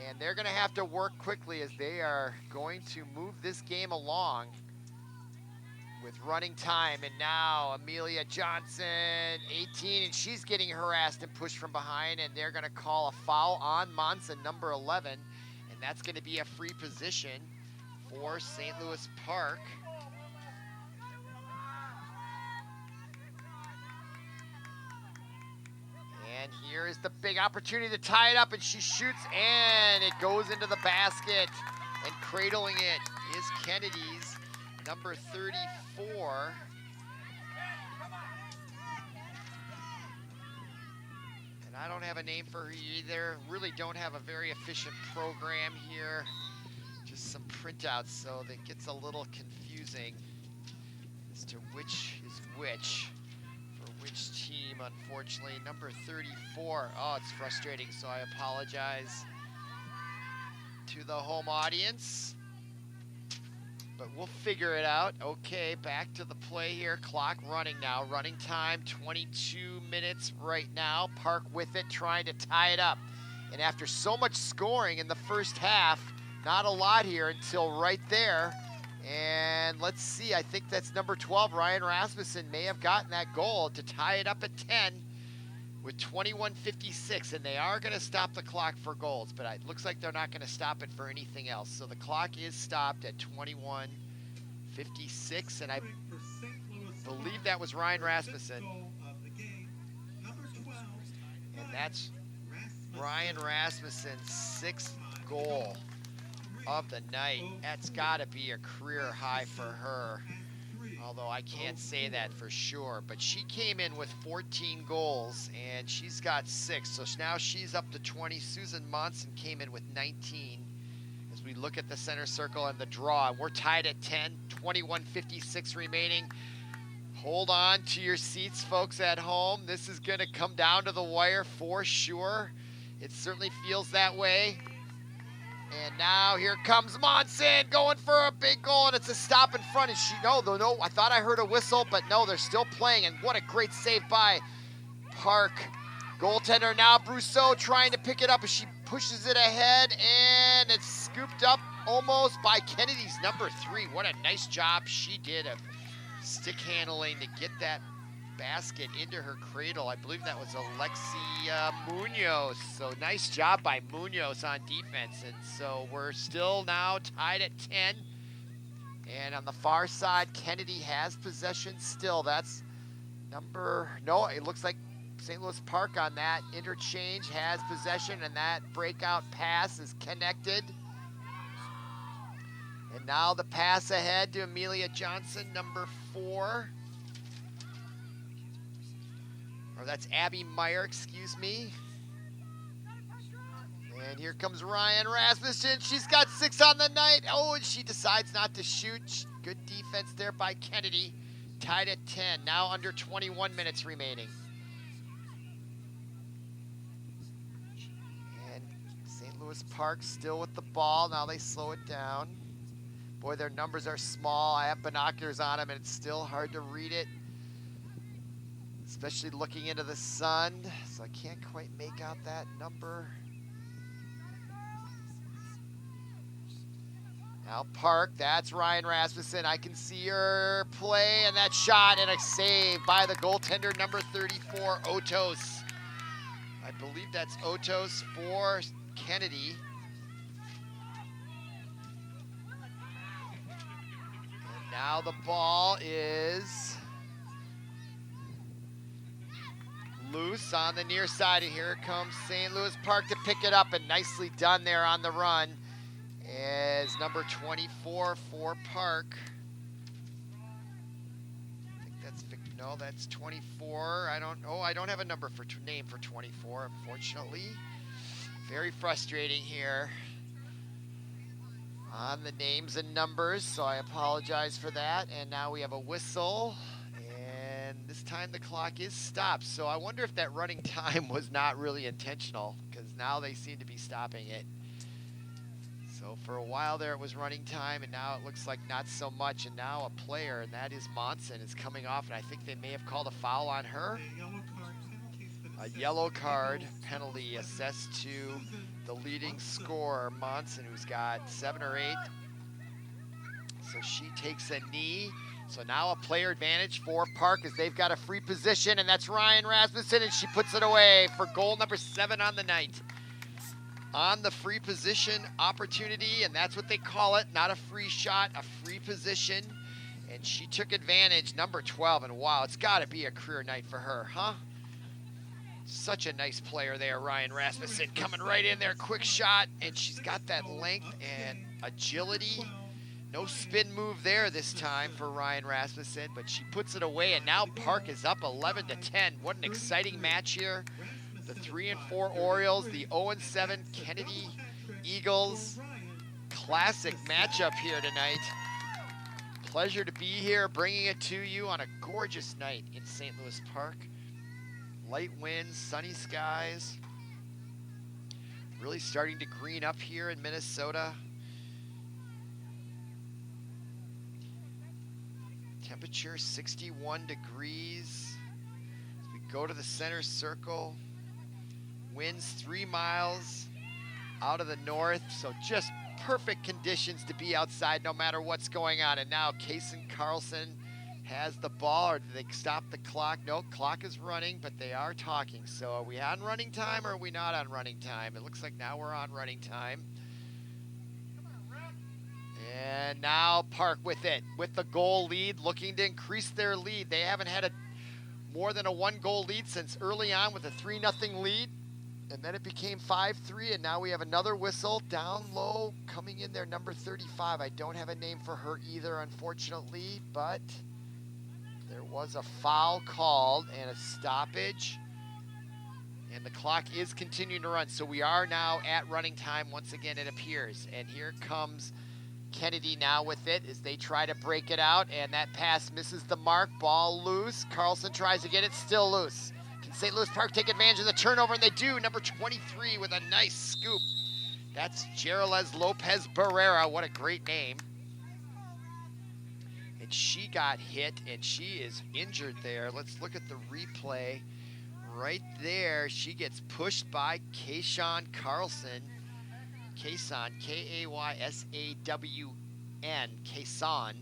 And they're going to have to work quickly as they are going to move this game along with running time. And now Amelia Johnson, 18, and she's getting harassed and pushed from behind, and they're going to call a foul on Monson, number 11, and that's going to be a free position for St. Louis Park. And here is the big opportunity to tie it up, and she shoots, and it goes into the basket. And cradling it is Kennedy's number 34. And I don't have a name for her either. Really don't have a very efficient program here. Just some printouts, so that gets a little confusing as to which is which for which team, unfortunately. Number 34. Oh, it's frustrating, so I apologize to the home audience, but we'll figure it out. Okay, back to the play here. Clock running now. Running time, 22 minutes right now. Park with it, trying to tie it up. And after so much scoring in the first half, not a lot here until right there. And let's see, I think that's number 12, Ryan Rasmussen, may have gotten that goal to tie it up at 10 with 21:56. And they are going to stop the clock for goals, but it looks like they're not going to stop it for anything else. So the clock is stopped at 21:56, and I believe that was Ryan Rasmussen. And that's Ryan Rasmussen's 6th goal of the night. That's got to be a career high for her, although I can't say that for sure. But she came in with 14 goals, and she's got 6. So now she's up to 20. Susan Monson came in with 19. As we look at the center circle and the draw, we're tied at 10, 21:56 remaining. Hold on to your seats, folks at home. This is going to come down to the wire for sure. It certainly feels that way. And now here comes Monson going for a big goal, and it's a stop in front. And she, no, I thought I heard a whistle, but no, they're still playing. And what a great save by Park. Goaltender now, Brousseau trying to pick it up as she pushes it ahead, and it's scooped up almost by Kennedy's number 3. What a nice job she did of stick handling to get that basket into her cradle. I believe that was Alexia Munoz. So nice job by Munoz on defense. And so we're still now tied at 10. And on the far side, Kennedy has possession still. That's no, it looks like St. Louis Park on that interchange has possession, and that breakout pass is connected. And now the pass ahead to Amelia Johnson, number 4. Or that's Abby Meyer, excuse me. And here comes Ryan Rasmussen. She's got 6 on the night. Oh, and she decides not to shoot. Good defense there by Kennedy. Tied at 10. Now under 21 minutes remaining. And St. Louis Park still with the ball. Now they slow it down. Boy, their numbers are small. I have binoculars on them, and it's still hard to read it, especially looking into the sun, so I can't quite make out that number. Now Park, that's Ryan Rasmussen. I can see her play, and that shot and a save by the goaltender, number 34, Otos. I believe that's Otos for Kennedy. And now the ball is loose on the near side, and here comes St. Louis Park to pick it up, and nicely done there on the run as number 24 for Park. I think that's 24. I don't have a number for name for 24, unfortunately. Very frustrating here on the names and numbers, so I apologize for that. And now we have a whistle. And this time the clock is stopped. So I wonder if that running time was not really intentional, because now they seem to be stopping it. So for a while there it was running time, and now it looks like not so much. And now a player, and that is Monson, is coming off, and I think they may have called a foul on her. A yellow card penalty assessed to the leading scorer, Monson, who's got 7 or 8. So she takes a knee. So now a player advantage for Park as they've got a free position, and that's Ryan Rasmussen, and she puts it away for goal number 7 on the night. On the free position opportunity, and that's what they call it, not a free shot, a free position. And she took advantage, number 12, and wow, it's got to be a career night for her, huh? Such a nice player there, Ryan Rasmussen, coming right in there, quick shot, and she's got that length and agility. No spin move there this time for Ryan Rasmussen, but she puts it away, and now Park is up 11-10. What an exciting match here. The 3 and 4 Orioles, the 0 and 7 Kennedy Eagles. Classic matchup here tonight. Pleasure to be here, bringing it to you on a gorgeous night in St. Louis Park. Light winds, sunny skies. Really starting to green up here in Minnesota. Temperature 61 degrees. As we go to the center circle. Winds 3 miles out of the north, so just perfect conditions to be outside no matter what's going on. And now Caisson Carlson has the ball, or did they stop the clock? No, clock is running, but they are talking. So are we on running time or are we not on running time? It looks like now we're on running time. And now Park with it, with the goal lead, looking to increase their lead. They haven't had more than a 1-goal lead since early on with a 3-0 lead. And then it became 5-3, and now we have another whistle down low coming in there, number 35. I don't have a name for her either, unfortunately, but there was a foul called and a stoppage. And the clock is continuing to run, so we are now at running time once again, it appears. And here comes Kennedy now with it as they try to break it out, and that pass misses the mark, ball loose. Carlson tries to get it, still loose. St. Louis Park take advantage of the turnover, and they do. Number 23 with a nice scoop. That's Geraldez Lopez Barrera. What a great name. And she got hit, and she is injured there. Let's look at the replay. Right there, she gets pushed by Caisson Carlson. Caisson, K-A-Y-S-A-W-N, Caisson.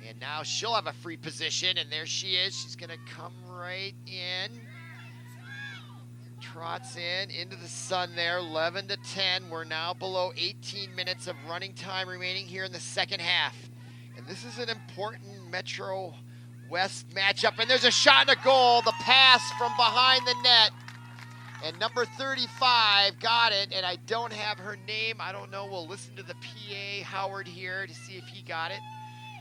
And now she'll have a free position, and there she is. She's going to come right in. Trots into the sun there, 11-10. We're now below 18 minutes of running time remaining here in the second half. And this is an important Metro West matchup. And there's a shot and a goal. The pass from behind the net. And number 35 got it. And I don't have her name. I don't know. We'll listen to the PA, Howard, here to see if he got it.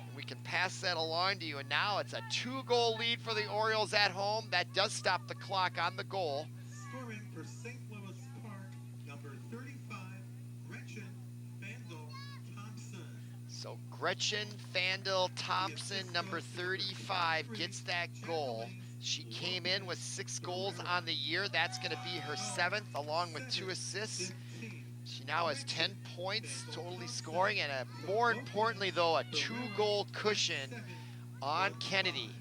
And we can pass that along to you. And now it's a 2-goal lead for the Orioles at home. That does stop the clock on the goal. Scoring for St. Louis Park, number 35, Gretchen Fandel-Thompson. So Gretchen Fandel-Thompson, number 35, gets that goal. She came in with 6 goals on the year. That's going to be her 7th, along with 2 assists. She now has 10 points totally scoring, and more importantly, though, a 2-goal cushion on Kennedy,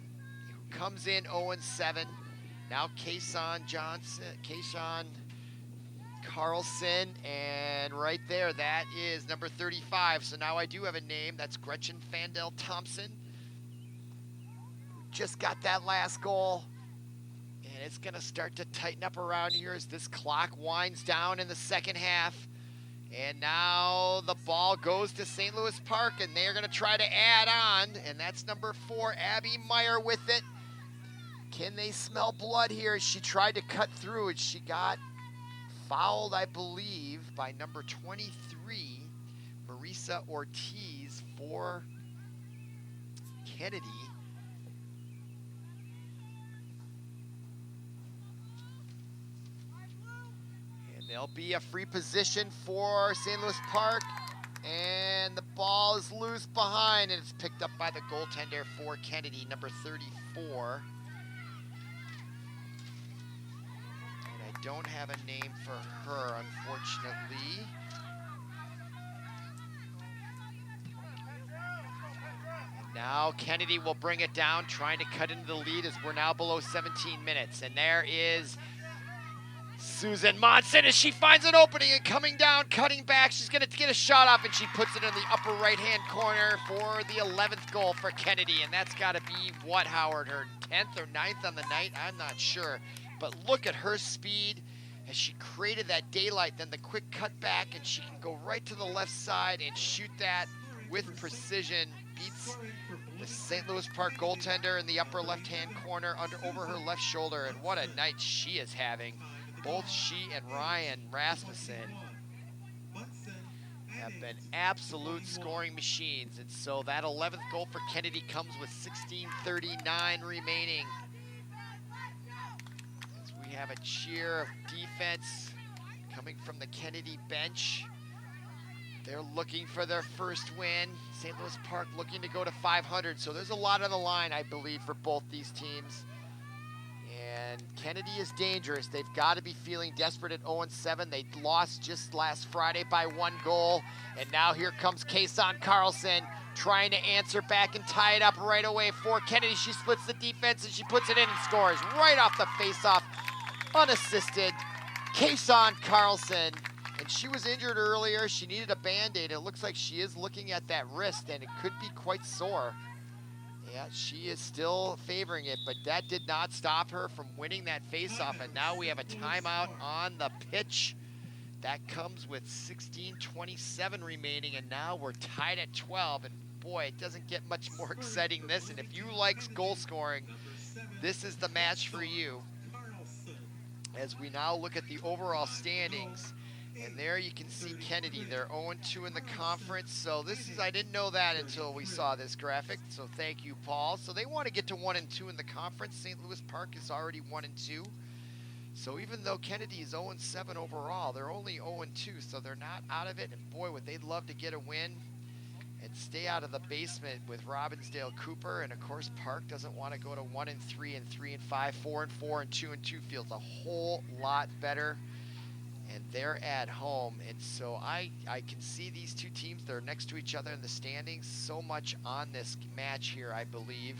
who comes in 0-7. Now Caisson Carlson, and right there, that is number 35. So now I do have a name. That's Gretchen Fandel-Thompson, who just got that last goal. And it's going to start to tighten up around here as this clock winds down in the second half. And now the ball goes to St. Louis Park, and they're going to try to add on. And that's number 4, Abby Meyer, with it. Can they smell blood here? She tried to cut through, and she got fouled, I believe, by number 23, Marisa Ortiz, for Kennedy. And there'll be a free position for St. Louis Park. And the ball is loose behind, and it's picked up by the goaltender for Kennedy, number 34. Don't have a name for her, unfortunately. And now Kennedy will bring it down, trying to cut into the lead as we're now below 17 minutes. And there is Susan Monson as she finds an opening and coming down, cutting back. She's going to get a shot off, and she puts it in the upper right-hand corner for the 11th goal for Kennedy. And that's got to be what, Howard, her 10th or 9th on the night? I'm not sure. But look at her speed as she created that daylight, then the quick cut back, and she can go right to the left side and shoot that with precision. Beats The St. Louis Park goaltender in the upper left-hand corner over her left shoulder, and what a night she is having. Both she and Ryan Rasmussen have been absolute scoring machines, and so that 11th goal for Kennedy comes with 16:39 remaining. As we have a cheer of defense coming from the Kennedy bench. They're looking for their first win. St. Louis Park looking to go to 500, so there's a lot on the line, I believe, for both these teams. And Kennedy is dangerous. They've got to be feeling desperate at 0-7. They lost just last Friday by 1 goal, and now here comes Caisson Carlson trying to answer back and tie it up right away for Kennedy. She splits the defense, and she puts it in and scores right off the faceoff, unassisted. Caisson Carlson. And she was injured earlier. She needed a Band-Aid. It looks like she is looking at that wrist, and it could be quite sore. Yeah, she is still favoring it, but that did not stop her from winning that faceoff. And now we have a timeout on the pitch. That comes with 16:27 remaining, and now we're tied at 12. And boy, it doesn't get much more exciting than this. And if you like goal scoring, this is the match for you. As we now look at the overall standings. And there you can see Kennedy. They're 0-2 in the conference. So this is, I didn't know that until we saw this graphic. So thank you, Paul. So they want to get to 1-2 in the conference. St. Louis Park is already 1-2. So even though Kennedy is 0-7 overall, they're only 0-2. So they're not out of it. And boy, would they love to get a win and stay out of the basement with Robbinsdale Cooper. And of course, Park doesn't want to go to 1-3 and 3-5, 4-4 and 2-2 feels a whole lot better. And they're at home, and so I can see these two teams. They're next to each other in the standings. So much on this match here, I believe.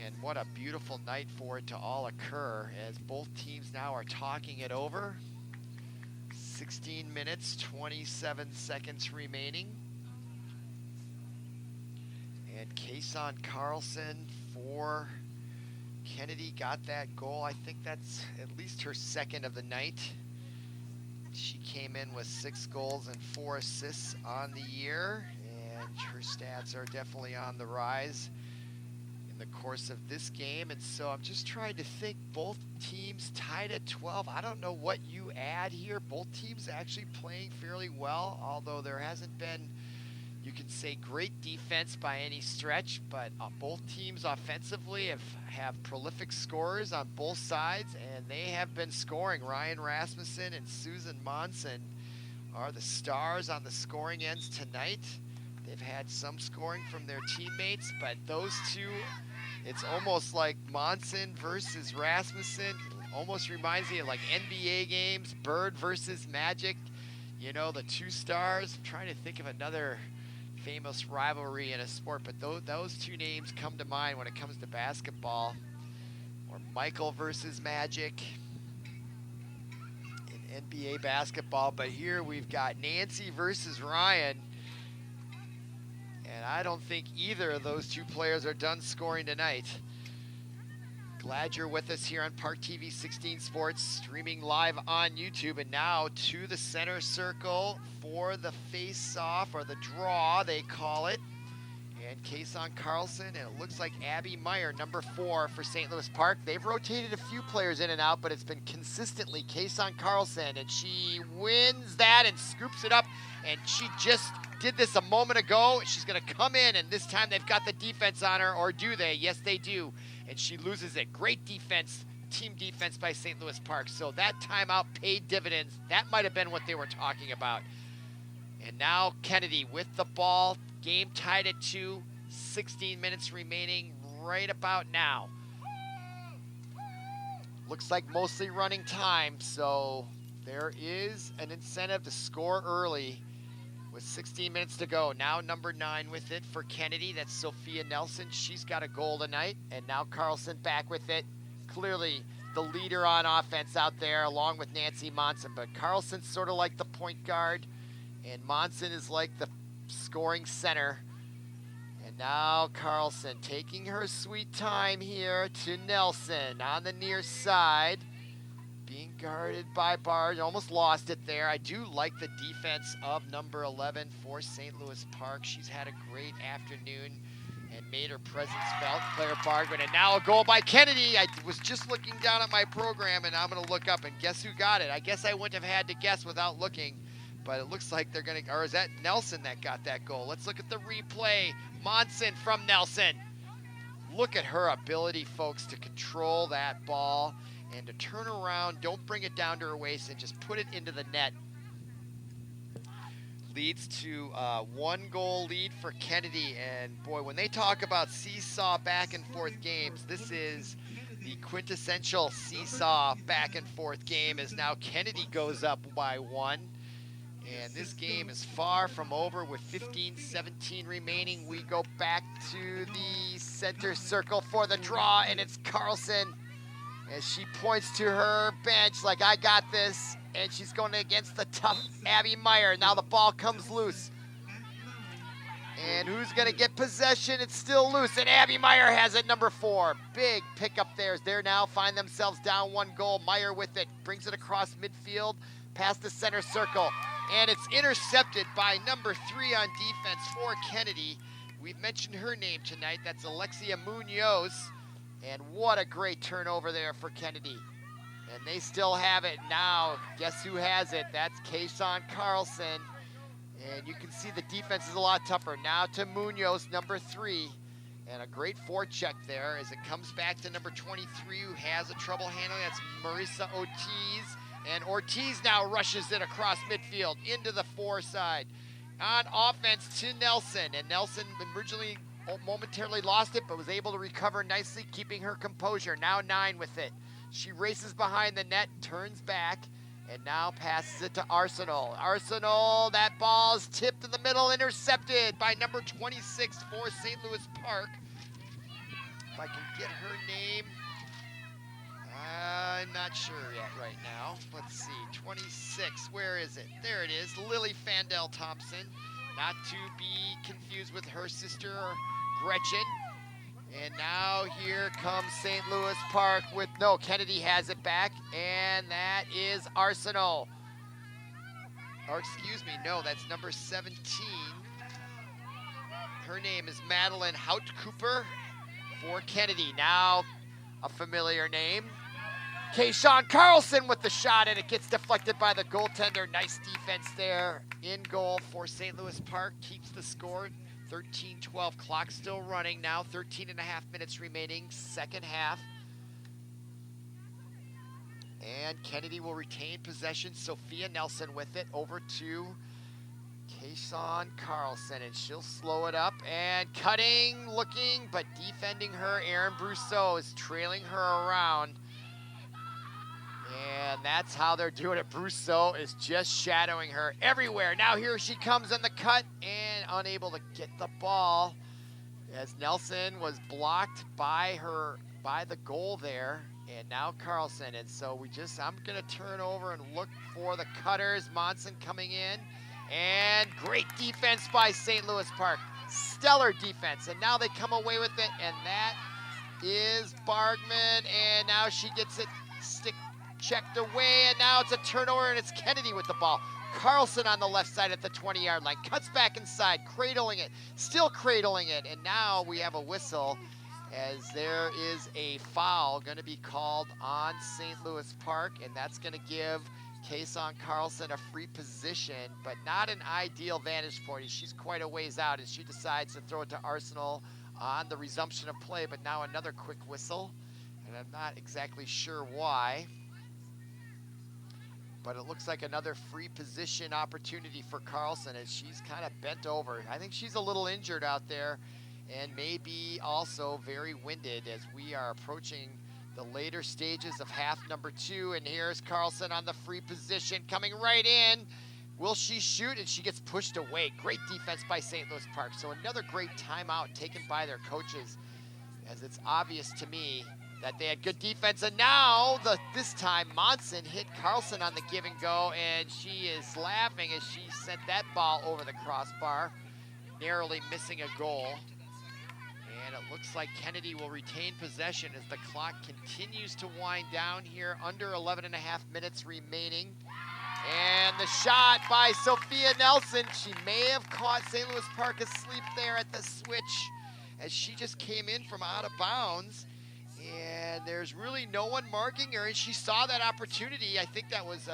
And what a beautiful night for it to all occur, as both teams now are talking it over. 16 minutes, 27 seconds remaining. And Caisson Carlson for Kennedy got that goal. I think that's at least her second of the night. She came in with 6 goals and 4 assists on the year, and her stats are definitely on the rise in the course of this game. And so I'm just trying to think, both teams tied at 12. I don't know what you add here. Both teams actually playing fairly well, although there hasn't been, you could say, great defense by any stretch, but both teams offensively have prolific scorers on both sides, and they have been scoring. Ryan Rasmussen and Susan Monson are the stars on the scoring ends tonight. They've had some scoring from their teammates, but those two, it's almost like Monson versus Rasmussen. Almost reminds me of like NBA games, Bird versus Magic. You know, the two stars. I'm trying to think of another famous rivalry in a sport, but those two names come to mind when it comes to basketball. Or Michael versus Magic in NBA basketball. But here we've got Nancy versus Ryan, and I don't think either of those two players are done scoring tonight. Glad you're with us here on ParkTV 16 Sports, streaming live on YouTube. And now to the center circle for the face-off, or the draw, they call it. And Caisson Carlson, and it looks like Abby Meyer, number 4 for St. Louis Park. They've rotated a few players in and out, but it's been consistently Caisson Carlson, and she wins that and scoops it up. And she just did this a moment ago. She's going to come in, and this time they've got the defense on her, or do they? Yes, they do. And she loses it. Great defense, team defense by St. Louis Park. So that timeout paid dividends. That might have been what they were talking about. And now Kennedy with the ball. Game tied at 2. 16 minutes remaining right about now. Looks like mostly running time. So there is an incentive to score early with 16 minutes to go. Now number 9 with it for Kennedy. That's Sophia Nelson. She's got a goal tonight. And now Carlson back with it. Clearly the leader on offense out there, along with Nancy Monson. But Carlson's sort of like the point guard, and Monson is like the scoring center. And now Carlson taking her sweet time here to Nelson on the near side. Being guarded by Bard, almost lost it there. I do like the defense of number 11 for St. Louis Park. She's had a great afternoon and made her presence felt. Claire Bargman, and now a goal by Kennedy. I was just looking down at my program, and I'm going to look up, and guess who got it? I guess I wouldn't have had to guess without looking, but it looks like they're going to, or is that Nelson that got that goal? Let's look at the replay. Monson from Nelson. Look at her ability, folks, to control that ball and to turn around, don't bring it down to her waist, and just put it into the net. Leads to a 1-goal lead for Kennedy. And boy, when they talk about seesaw back and forth games, this is the quintessential seesaw back and forth game, as now Kennedy goes up by 1. And this game is far from over with 15-17 remaining. We go back to the center circle for the draw, and it's Carlson as she points to her bench like, I got this. And she's going against the tough Abby Meyer. Now the ball comes loose. And who's going to get possession? It's still loose, and Abby Meyer has it, number 4. Big pickup there as they now find themselves down 1 goal. Meyer with it, brings it across midfield, past the center circle. And it's intercepted by number 3 on defense for Kennedy. We've mentioned her name tonight. That's Alexia Munoz. And what a great turnover there for Kennedy. And they still have it now. Guess who has it? That's Caisson Carlson. And you can see the defense is a lot tougher. Now to Munoz, number 3. And a great forecheck there as it comes back to number 23, who has a trouble handling. That's Marissa Ortiz. And Ortiz now rushes it across midfield into the 4 side. On offense to Nelson. And Nelson originally momentarily lost it, but was able to recover nicely, keeping her composure. Now 9 with it. She races behind the net, turns back, and now passes it to Arsenal. Arsenal, that ball is tipped in the middle, intercepted by number 26 for St. Louis Park. If I can get her name, I'm not sure yet right now. Let's see, 26, where is it? There it is, Lily Fandel Thompson. Not to be confused with her sister, Gretchen. And now here comes St. Louis Park with, no, Kennedy has it back, and that is Arsenal. Or excuse me, no, that's number 17. Her name is Madeline Hout-Cooper for Kennedy. Now a familiar name. Caisson Carlson with the shot, and it gets deflected by the goaltender. Nice defense there. In goal for St. Louis Park, keeps the score. 13-12, clock still running now, 13 and a half minutes remaining, second half. And Kennedy will retain possession. Sophia Nelson with it over to Caisson Carlson, and she'll slow it up. And cutting, looking, but defending her, Erin Brousseau is trailing her around. And that's how they're doing it. Brousseau is just shadowing her everywhere. Now here she comes on the cut and unable to get the ball as Nelson was blocked by the goal there. And now Carlson. And so I'm going to turn over and look for the cutters. Monson coming in. And great defense by St. Louis Park. Stellar defense. And now they come away with it. And that is Bargman. And now she gets it checked away, and now it's a turnover, and it's Kennedy with the ball. Carlson on the left side at the 20-yard line, cuts back inside, cradling it, still cradling it, and now we have a whistle as there is a foul going to be called on St. Louis Park, and that's going to give Caisson Carlson a free position, but not an ideal vantage point. She's quite a ways out as she decides to throw it to Arsenal on the resumption of play, but now another quick whistle, and I'm not exactly sure why. But it looks like another free position opportunity for Carlson as she's kind of bent over. I think she's a little injured out there and maybe also very winded as we are approaching the later stages of half number 2. And here's Carlson on the free position coming right in. Will she shoot? And she gets pushed away. Great defense by St. Louis Park. So another great timeout taken by their coaches, as it's obvious to me that they had good defense. And now, this time, Monson hit Carlson on the give and go, and she is laughing as she sent that ball over the crossbar, narrowly missing a goal. And it looks like Kennedy will retain possession as the clock continues to wind down here, under 11 and a half minutes remaining. And the shot by Sophia Nelson. She may have caught St. Louis Park asleep there at the switch, as she just came in from out of bounds. And there's really no one marking her, and she saw that opportunity. I think that was,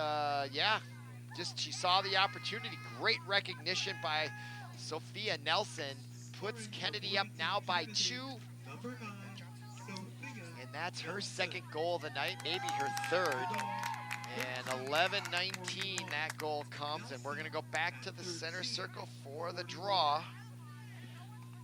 she saw the opportunity. Great recognition by Sophia Nelson. Puts Kennedy up now by 2. Number 9, Sophia. And that's her second goal of the night, maybe her third. And 11-19, that goal comes, and we're going to go back to the center circle for the draw.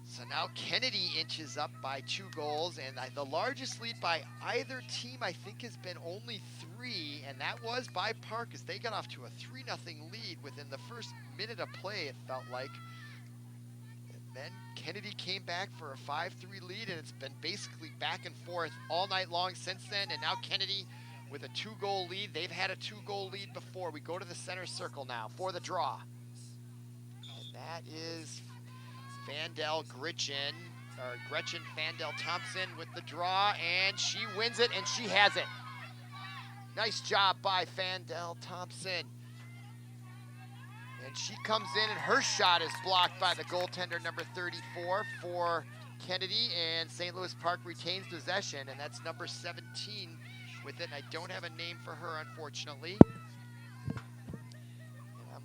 So now Kennedy inches up by 2 goals, and the largest lead by either team, I think, has been only 3, and that was by Park, as they got off to a 3-0 lead within the first minute of play, it felt like. And then Kennedy came back for a 5-3 lead, and it's been basically back and forth all night long since then, and now Kennedy with a 2-goal lead. They've had a 2-goal lead before. We go to the center circle now for the draw. And that is Gretchen Fandel Thompson with the draw, and she wins it, and she has it. Nice job by Fandel Thompson. And she comes in, and her shot is blocked by the goaltender, number 34 for Kennedy, and St. Louis Park retains possession, and that's number 17 with it. I don't have a name for her, unfortunately.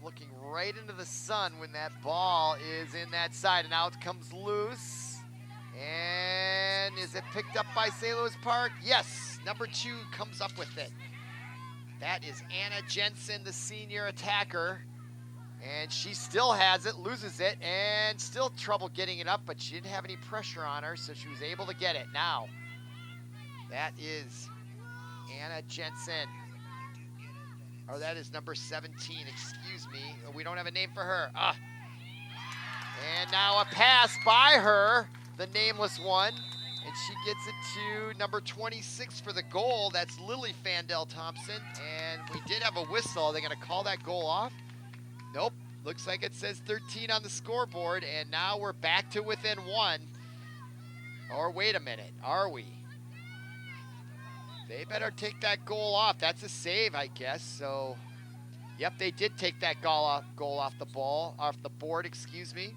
Looking right into the sun when that ball is in that side, and now it comes loose. And is it picked up by St. Louis Park? Yes, number 2 comes up with it. That is Anna Jensen, the senior attacker. And she still has it, loses it, and still trouble getting it up, but she didn't have any pressure on her, so she was able to get it. Now, that is Anna Jensen. Or that is number 17, excuse me. We don't have a name for her. And now a pass by her, the nameless one. And she gets it to number 26 for the goal. That's Lily Fandel Thompson. And we did have a whistle. Are they going to call that goal off? Nope. Looks like it says 13 on the scoreboard. And now we're back to within 1. Or wait a minute, are we? They better take that goal off. That's a save, I guess. So, yep, they did take that goal off the board, excuse me.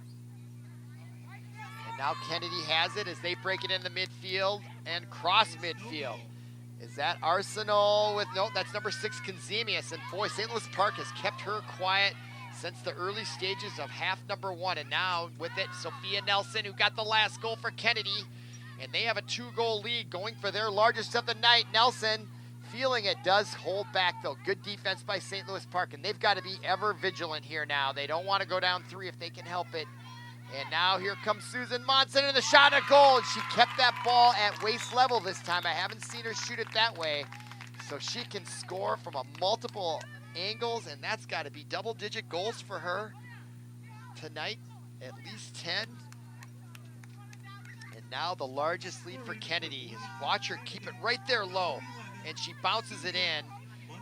And now Kennedy has it as they break it in the midfield and cross midfield. Is that Arsenal with, no, that's number 6, Conzemius. And boy, St. Louis Park has kept her quiet since the early stages of half number 1. And now with it, Sophia Nelson, who got the last goal for Kennedy. And they have a 2-goal lead going for their largest of the night. Nelson, feeling it, does hold back, though. Good defense by St. Louis Park, and they've got to be ever vigilant here now. They don't want to go down 3 if they can help it. And now here comes Susan Monson, and the shot at goal, and she kept that ball at waist level this time. I haven't seen her shoot it that way. So she can score from a multiple angles, and that's got to be double-digit goals for her tonight, at least 10. Now the largest lead for Kennedy is, watch her keep it right there low, and she bounces it in,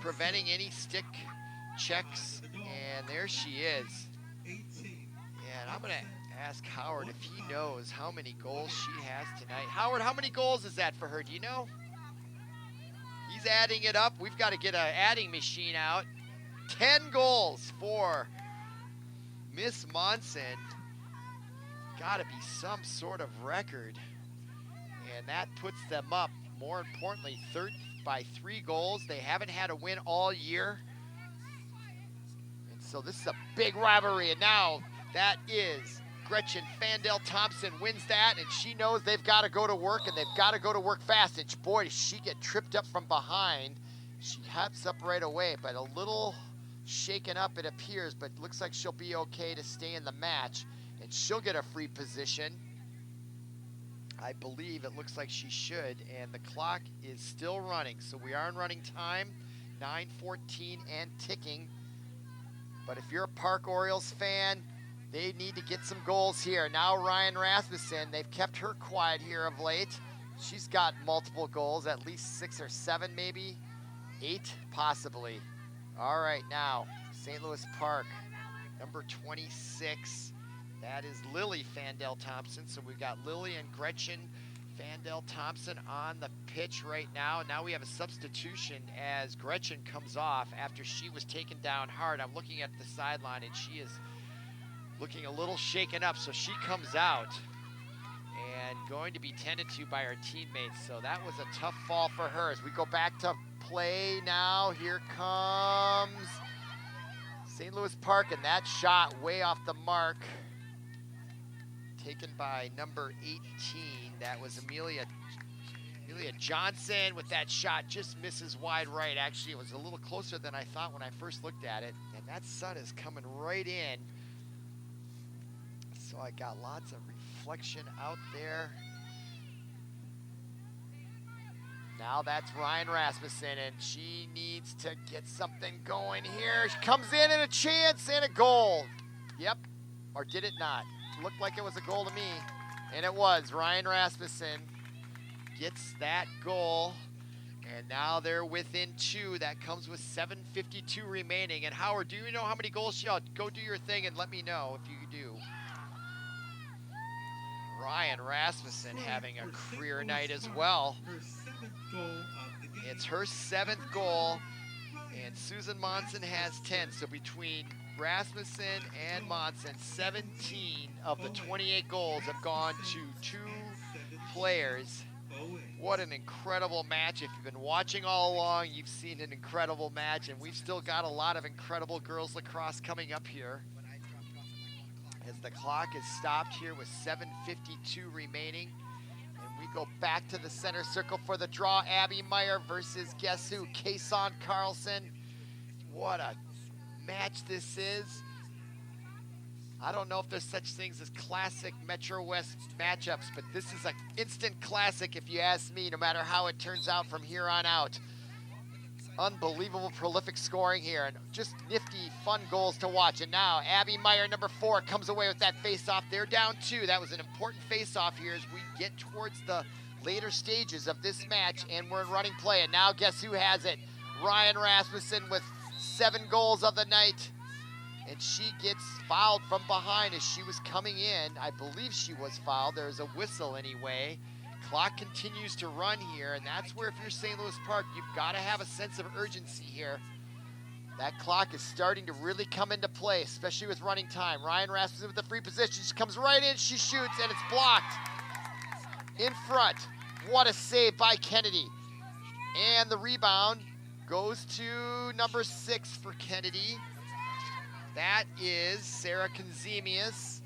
preventing any stick checks, and there she is. And I'm going to ask Howard if he knows how many goals she has tonight. Howard, how many goals is that for her? Do you know? He's adding it up. We've got to get an adding machine out. 10 goals for Miss Monson. Got to be some sort of record. And that puts them up, more importantly, third by 3 goals. They haven't had a win all year. And so this is a big rivalry. And now that is Gretchen Fandel Thompson wins that, and she knows they've got to go to work, and they've got to go to work fast. And boy, does she get tripped up from behind. She hops up right away, but a little shaken up it appears, but looks like she'll be okay to stay in the match. And she'll get a free position. I believe it looks like she should. And the clock is still running. So we are in running time. 9:14 and ticking. But if you're a Park Orioles fan, they need to get some goals here. Now Ryan Rasmussen, they've kept her quiet here of late. She's got multiple goals, at least 6 or 7 maybe. 8 possibly. All right, now St. Louis Park, number 26. That is Lily Fandel Thompson. So we've got Lily and Gretchen Fandel Thompson on the pitch right now. Now we have a substitution as Gretchen comes off after she was taken down hard. I'm looking at the sideline, and she is looking a little shaken up, so she comes out. And going to be tended to by her teammates. So that was a tough fall for her. As we go back to play now, here comes St. Louis Park, and that shot way off the mark. Taken by number 18. That was Amelia Johnson with that shot. Just misses wide right. Actually, it was a little closer than I thought when I first looked at it. And that sun is coming right in. So I got lots of reflection out there. Now that's Ryan Rasmussen, and she needs to get something going here. She comes in and a chance and a goal. Yep, or did it not? Looked like it was a goal to me, and it was. Ryan Rasmussen gets that goal, and now they're within 2. That comes with 7:52 remaining. And Howard, do you know how many goals she? Go do your thing and let me know if you do. Ryan Rasmussen having a career night as well. It's her 7th goal, and Susan Monson has 10. So between Rasmussen and Monson, 17 of the 28 goals have gone to 2 players. What an incredible match. If you've been watching all along, you've seen an incredible match, and we've still got a lot of incredible girls lacrosse coming up here. As the clock is stopped here with 7:52 remaining. And we go back to the center circle for the draw. Abby Meyer versus guess who? Caisson Carlson. What a match this is. I don't know if there's such things as classic Metro West matchups, but this is an instant classic if you ask me, no matter how it turns out from here on out. Unbelievable prolific scoring here, and just nifty, fun goals to watch. And now Abby Meyer, number 4, comes away with that face-off. They're down 2. That was an important face-off here as we get towards the later stages of this match, and we're in running play. And now guess who has it? Ryan Rasmussen with 7 goals of the night. And she gets fouled from behind as she was coming in. I believe she was fouled. There's a whistle anyway. Clock continues to run here, and that's where if you're St. Louis Park, you've got to have a sense of urgency here. That clock is starting to really come into play, especially with running time. Ryan Rasmussen with the free position. She comes right in, she shoots, and it's blocked. In front. What a save by Kennedy. And the rebound goes to number 6 for Kennedy. That is Sarah Kanzemius.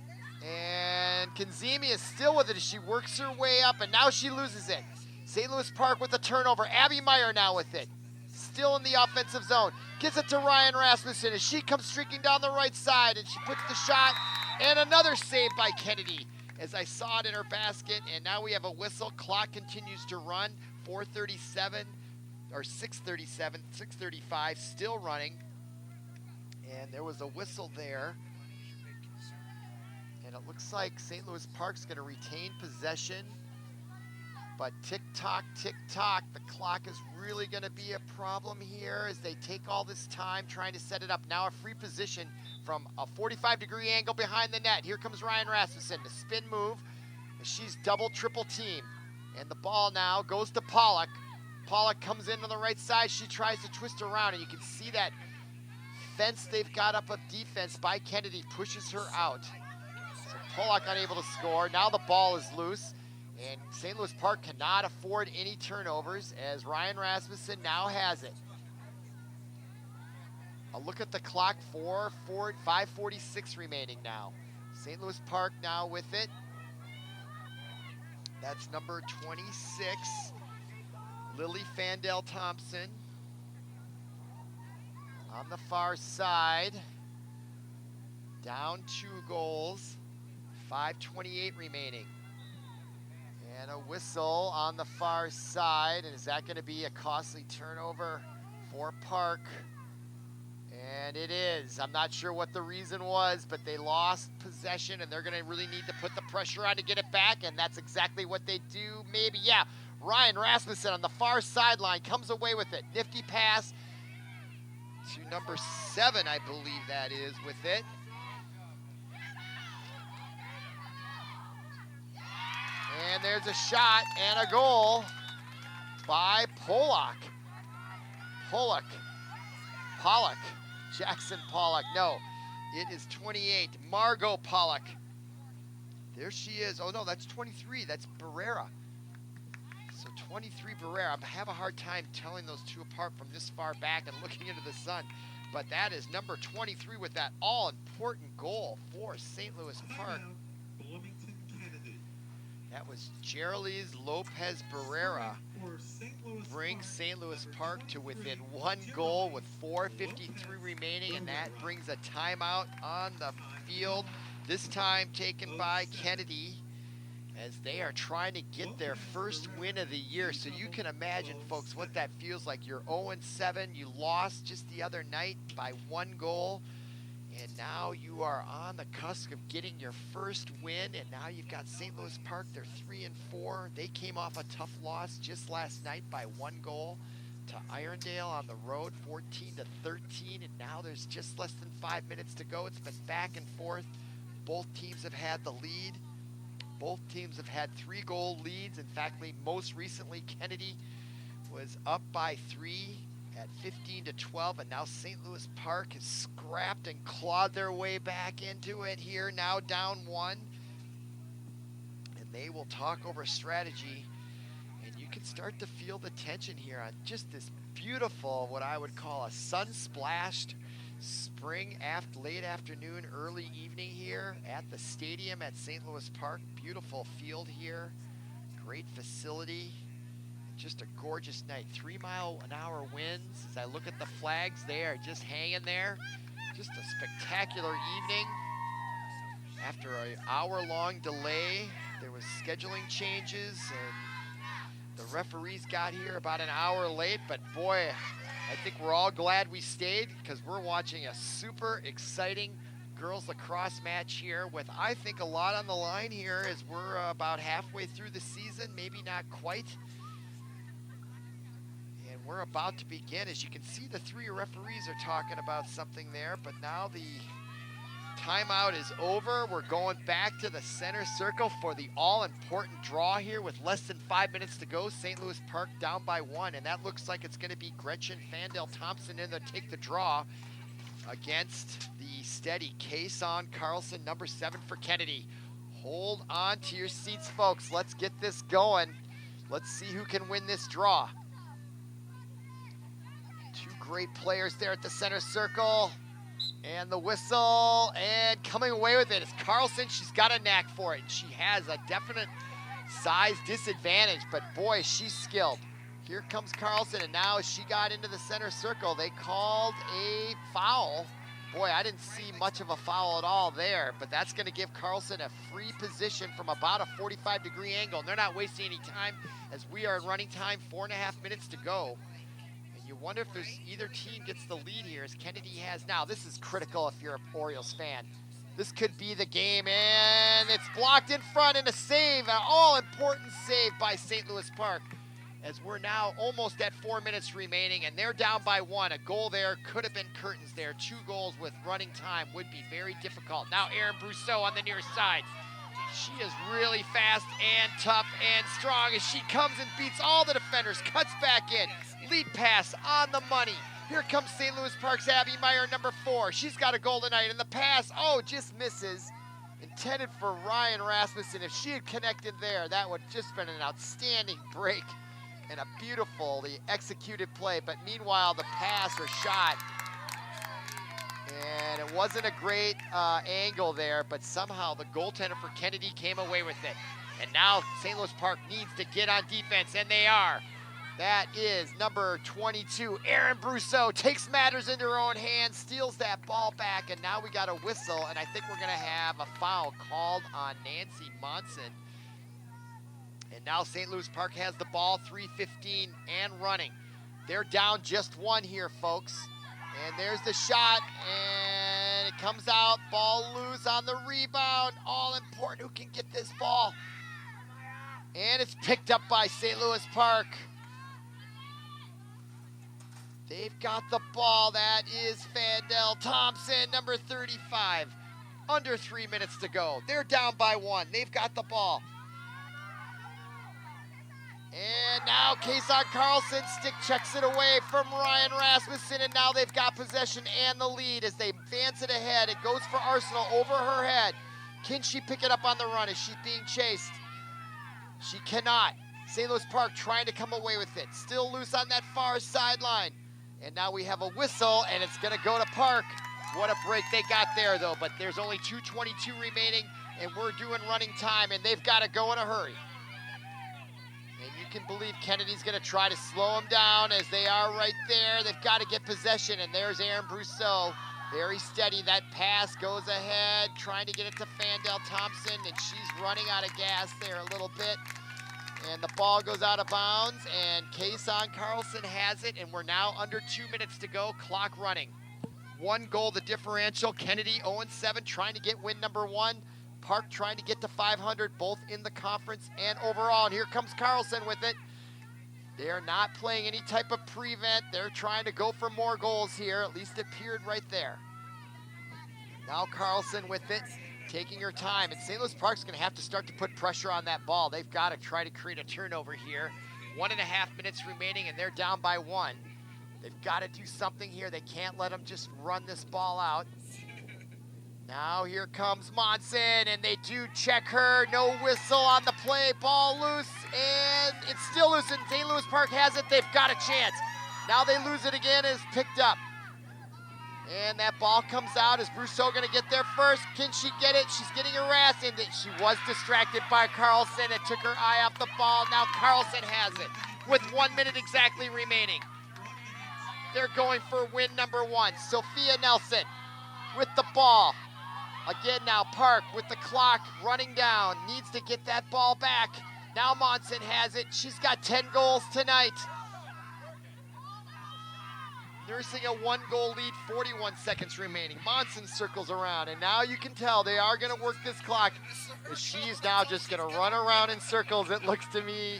And Kanzemius still with it as she works her way up, and now she loses it. St. Louis Park with the turnover. Abby Meyer now with it. Still in the offensive zone. Gets it to Ryan Rasmussen as she comes streaking down the right side, and she puts the shot, and another save by Kennedy as I saw it in her basket. And now we have a whistle. Clock continues to run. 4:37 or 6:37, 6:35 still running. And there was a whistle there. And it looks like St. Louis Park's going to retain possession. But tick-tock, tick-tock, the clock is really going to be a problem here as they take all this time trying to set it up. Now a free position from a 45-degree angle behind the net. Here comes Ryan Rasmussen, the spin move. She's double, triple team. And the ball now goes to Pollock. Pollock comes in on the right side. She tries to twist around, and you can see that fence they've got up of defense by Kennedy pushes her out. So Pollock unable to score. Now the ball is loose, and St. Louis Park cannot afford any turnovers as Ryan Rasmussen now has it. A look at the clock, 5:46 remaining now. St. Louis Park now with it. That's number 26, Lily Fandel Thompson. On the far side, down 2 goals, 5:28 remaining. And a whistle on the far side, and is that going to be a costly turnover for Park? And it is. I'm not sure what the reason was, but they lost possession, and they're going to really need to put the pressure on to get it back, and that's exactly what they do. Maybe, yeah. Ryan Rasmussen on the far sideline comes away with it. Nifty pass to number 7, I believe that is, with it. And there's a shot and a goal by Pollock. Jackson Pollock. No, it is 28, Margot Pollock. There she is. Oh, no, that's 23. That's Barrera. So 23 Barrera. I have a hard time telling those two apart from this far back and looking into the sun. But that is number 23 with that all-important goal for St. Louis Park. Bloomington Kennedy. That was Geraldine Lopez Barrera. Brings St. Louis Park to within 1 goal with 4:53 remaining, and that brings a timeout on the field, this time taken by Kennedy, as they are trying to get their first win of the year. So you can imagine, folks, what that feels like. You're 0-7, you lost just the other night by 1 goal, and now you are on the cusp of getting your first win, and now you've got St. Louis Park. They're 3-4. They came off a tough loss just last night by 1 goal to Irondale on the road, 14-13, and now there's just less than 5 minutes to go. It's been back and forth. Both teams have had the lead. Both teams have had 3-goal leads. In fact, most recently, Kennedy was up by 3 at 15-12, and now St. Louis Park has scrapped and clawed their way back into it here, now down 1. And they will talk over strategy, and you can start to feel the tension here on just this beautiful, what I would call a sun-splashed spring late afternoon, early evening here at the stadium at St. Louis Park. Beautiful field here, great facility. Just a gorgeous night. 3-mile-an-hour winds. As I look at the flags, they are just hanging there. Just a spectacular evening. After an hour-long delay, there was scheduling changes, and the referees got here about an hour late. But boy, I think we're all glad we stayed, because we're watching a super exciting girls lacrosse match here with, I think, a lot on the line here, as we're about halfway through the season, maybe not quite. We're about to begin. As you can see, the 3 referees are talking about something there, but now the timeout is over. We're going back to the center circle for the all-important draw here with less than 5 minutes to go. St. Louis Park down by 1, and that looks like it's going to be Gretchen Fandel Thompson in there to take the draw against the steady Caisson Carlson, number 7 for Kennedy. Hold on to your seats, folks. Let's get this going. Let's see who can win this draw. 2 great players there at the center circle. And the whistle, and coming away with it is Carlson. She's got a knack for it, and she has a definite size disadvantage, but boy, she's skilled. Here comes Carlson, and now as she got into the center circle, they called a foul. Boy, I didn't see much of a foul at all there, but that's going to give Carlson a free position from about a 45-degree angle, and they're not wasting any time as we are in running time, 4.5 minutes to go. You wonder if there's either team gets the lead here, as Kennedy has now. This is critical if you're an Orioles fan. This could be the game, and it's blocked in front, and a save, an all-important save by St. Louis Park, as we're now almost at 4 minutes remaining, and they're down by 1. A goal there could have been curtains there. 2 goals with running time would be very difficult. Now Erin Brousseau on the near side. She is really fast and tough and strong as she comes and beats all the defenders, cuts back in. Lead pass on the money. Here comes St. Louis Park's Abby Meyer, number 4. She's got a goal tonight, and the pass, just misses. Intended for Ryan Rasmussen. If she had connected there, that would have just been an outstanding break and a beautifully executed play. But meanwhile, the pass or shot, and it wasn't a great angle there, but somehow the goaltender for Kennedy came away with it. And now St. Louis Park needs to get on defense, and they are. That is number 22, Erin Brousseau, takes matters into her own hands, steals that ball back, and now we got a whistle, and I think we're going to have a foul called on Nancy Monson. And now St. Louis Park has the ball, 3:15 and running. They're down just 1 here, folks. And there's the shot, and it comes out, ball loose on the rebound. All important, who can get this ball? And it's picked up by St. Louis Park. They've got the ball. That is Fandel Thompson, number 35. Under 3 minutes to go. They're down by 1. They've got the ball. And now Caisson Carlson stick checks it away from Ryan Rasmussen, and now they've got possession and the lead as they advance it ahead. It goes for Arsenal over her head. Can she pick it up on the run? Is she being chased? She cannot. St. Louis Park trying to come away with it. Still loose on that far sideline. And now we have a whistle, and it's going to go to Park. What a break they got there, though. But there's only 2:22 remaining, and we're doing running time, and they've got to go in a hurry. And you can believe Kennedy's going to try to slow them down as they are right there. They've got to get possession, and there's Aaron Brousseau. Very steady. That pass goes ahead, trying to get it to Fandel Thompson, and she's running out of gas there a little bit. And the ball goes out of bounds, and Caisson Carlson has it, and we're now under 2 minutes to go, clock running. 1 goal, the differential. Kennedy 0-7, trying to get win number 1. Park trying to get to 500, both in the conference and overall. And here comes Carlson with it. They're not playing any type of prevent. They're trying to go for more goals here. At least it appeared right there. Now Carlson with it, taking her time. And St. Louis Park's going to have to start to put pressure on that ball. They've got to try to create a turnover here. 1.5 minutes remaining, and they're down by 1. They've got to do something here. They can't let them just run this ball out. Now here comes Monson, and they do check her. No whistle on the play. Ball loose, and it's still loose, and St. Louis Park has it. They've got a chance. Now they lose it again, and it's picked up. And that ball comes out. Is Brousseau going to get there first? Can she get it? She's getting harassed, and she was distracted by Carlson. It took her eye off the ball. Now Carlson has it with 1 minute exactly remaining. They're going for win number 1. Sophia Nelson with the ball. Again now, Park with the clock running down. Needs to get that ball back. Now Monson has it. She's got 10 goals tonight. Nursing a 1-goal lead, 41 seconds remaining. Monson circles around, and now you can tell they are going to work this clock. She's now just going to run around in circles. It looks to me,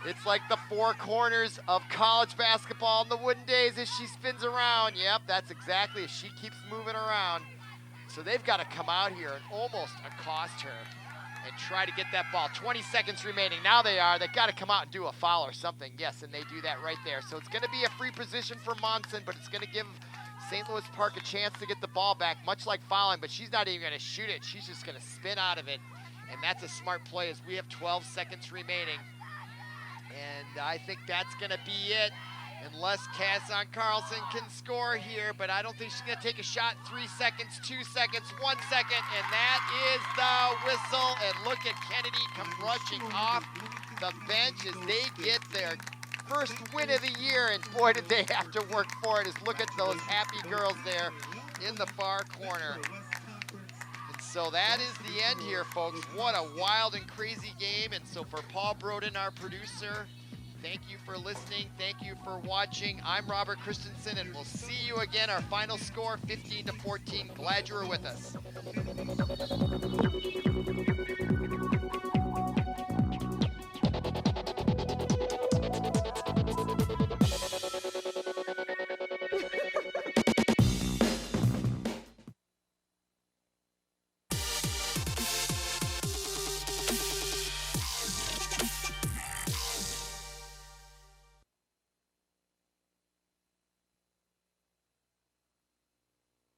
it's like the 4 corners of college basketball in the wooden days as she spins around. Yep, that's exactly as she keeps moving around. So they've got to come out here and almost accost her and try to get that ball. 20 seconds remaining. Now they've got to come out and do a foul or something. Yes, and they do that right there. So it's going to be a free position for Monson, but it's going to give St. Louis Park a chance to get the ball back, much like fouling, but she's not even going to shoot it. She's just going to spin out of it, and that's a smart play as we have 12 seconds remaining. And I think that's going to be it, unless Caisson Carlson can score here, but I don't think she's going to take a shot. 3 seconds, 2 seconds, 1 second, and that is the whistle. And look at Kennedy come rushing off the bench as they get their first win of the year, and boy, did they have to work for it. As look at those happy girls there in the far corner. And so that is the end here, folks. What a wild and crazy game. And so for Paul Broden, our producer, thank you for listening. Thank you for watching. I'm Robert Christensen, and we'll see you again. Our final score, 15-14. Glad you were with us.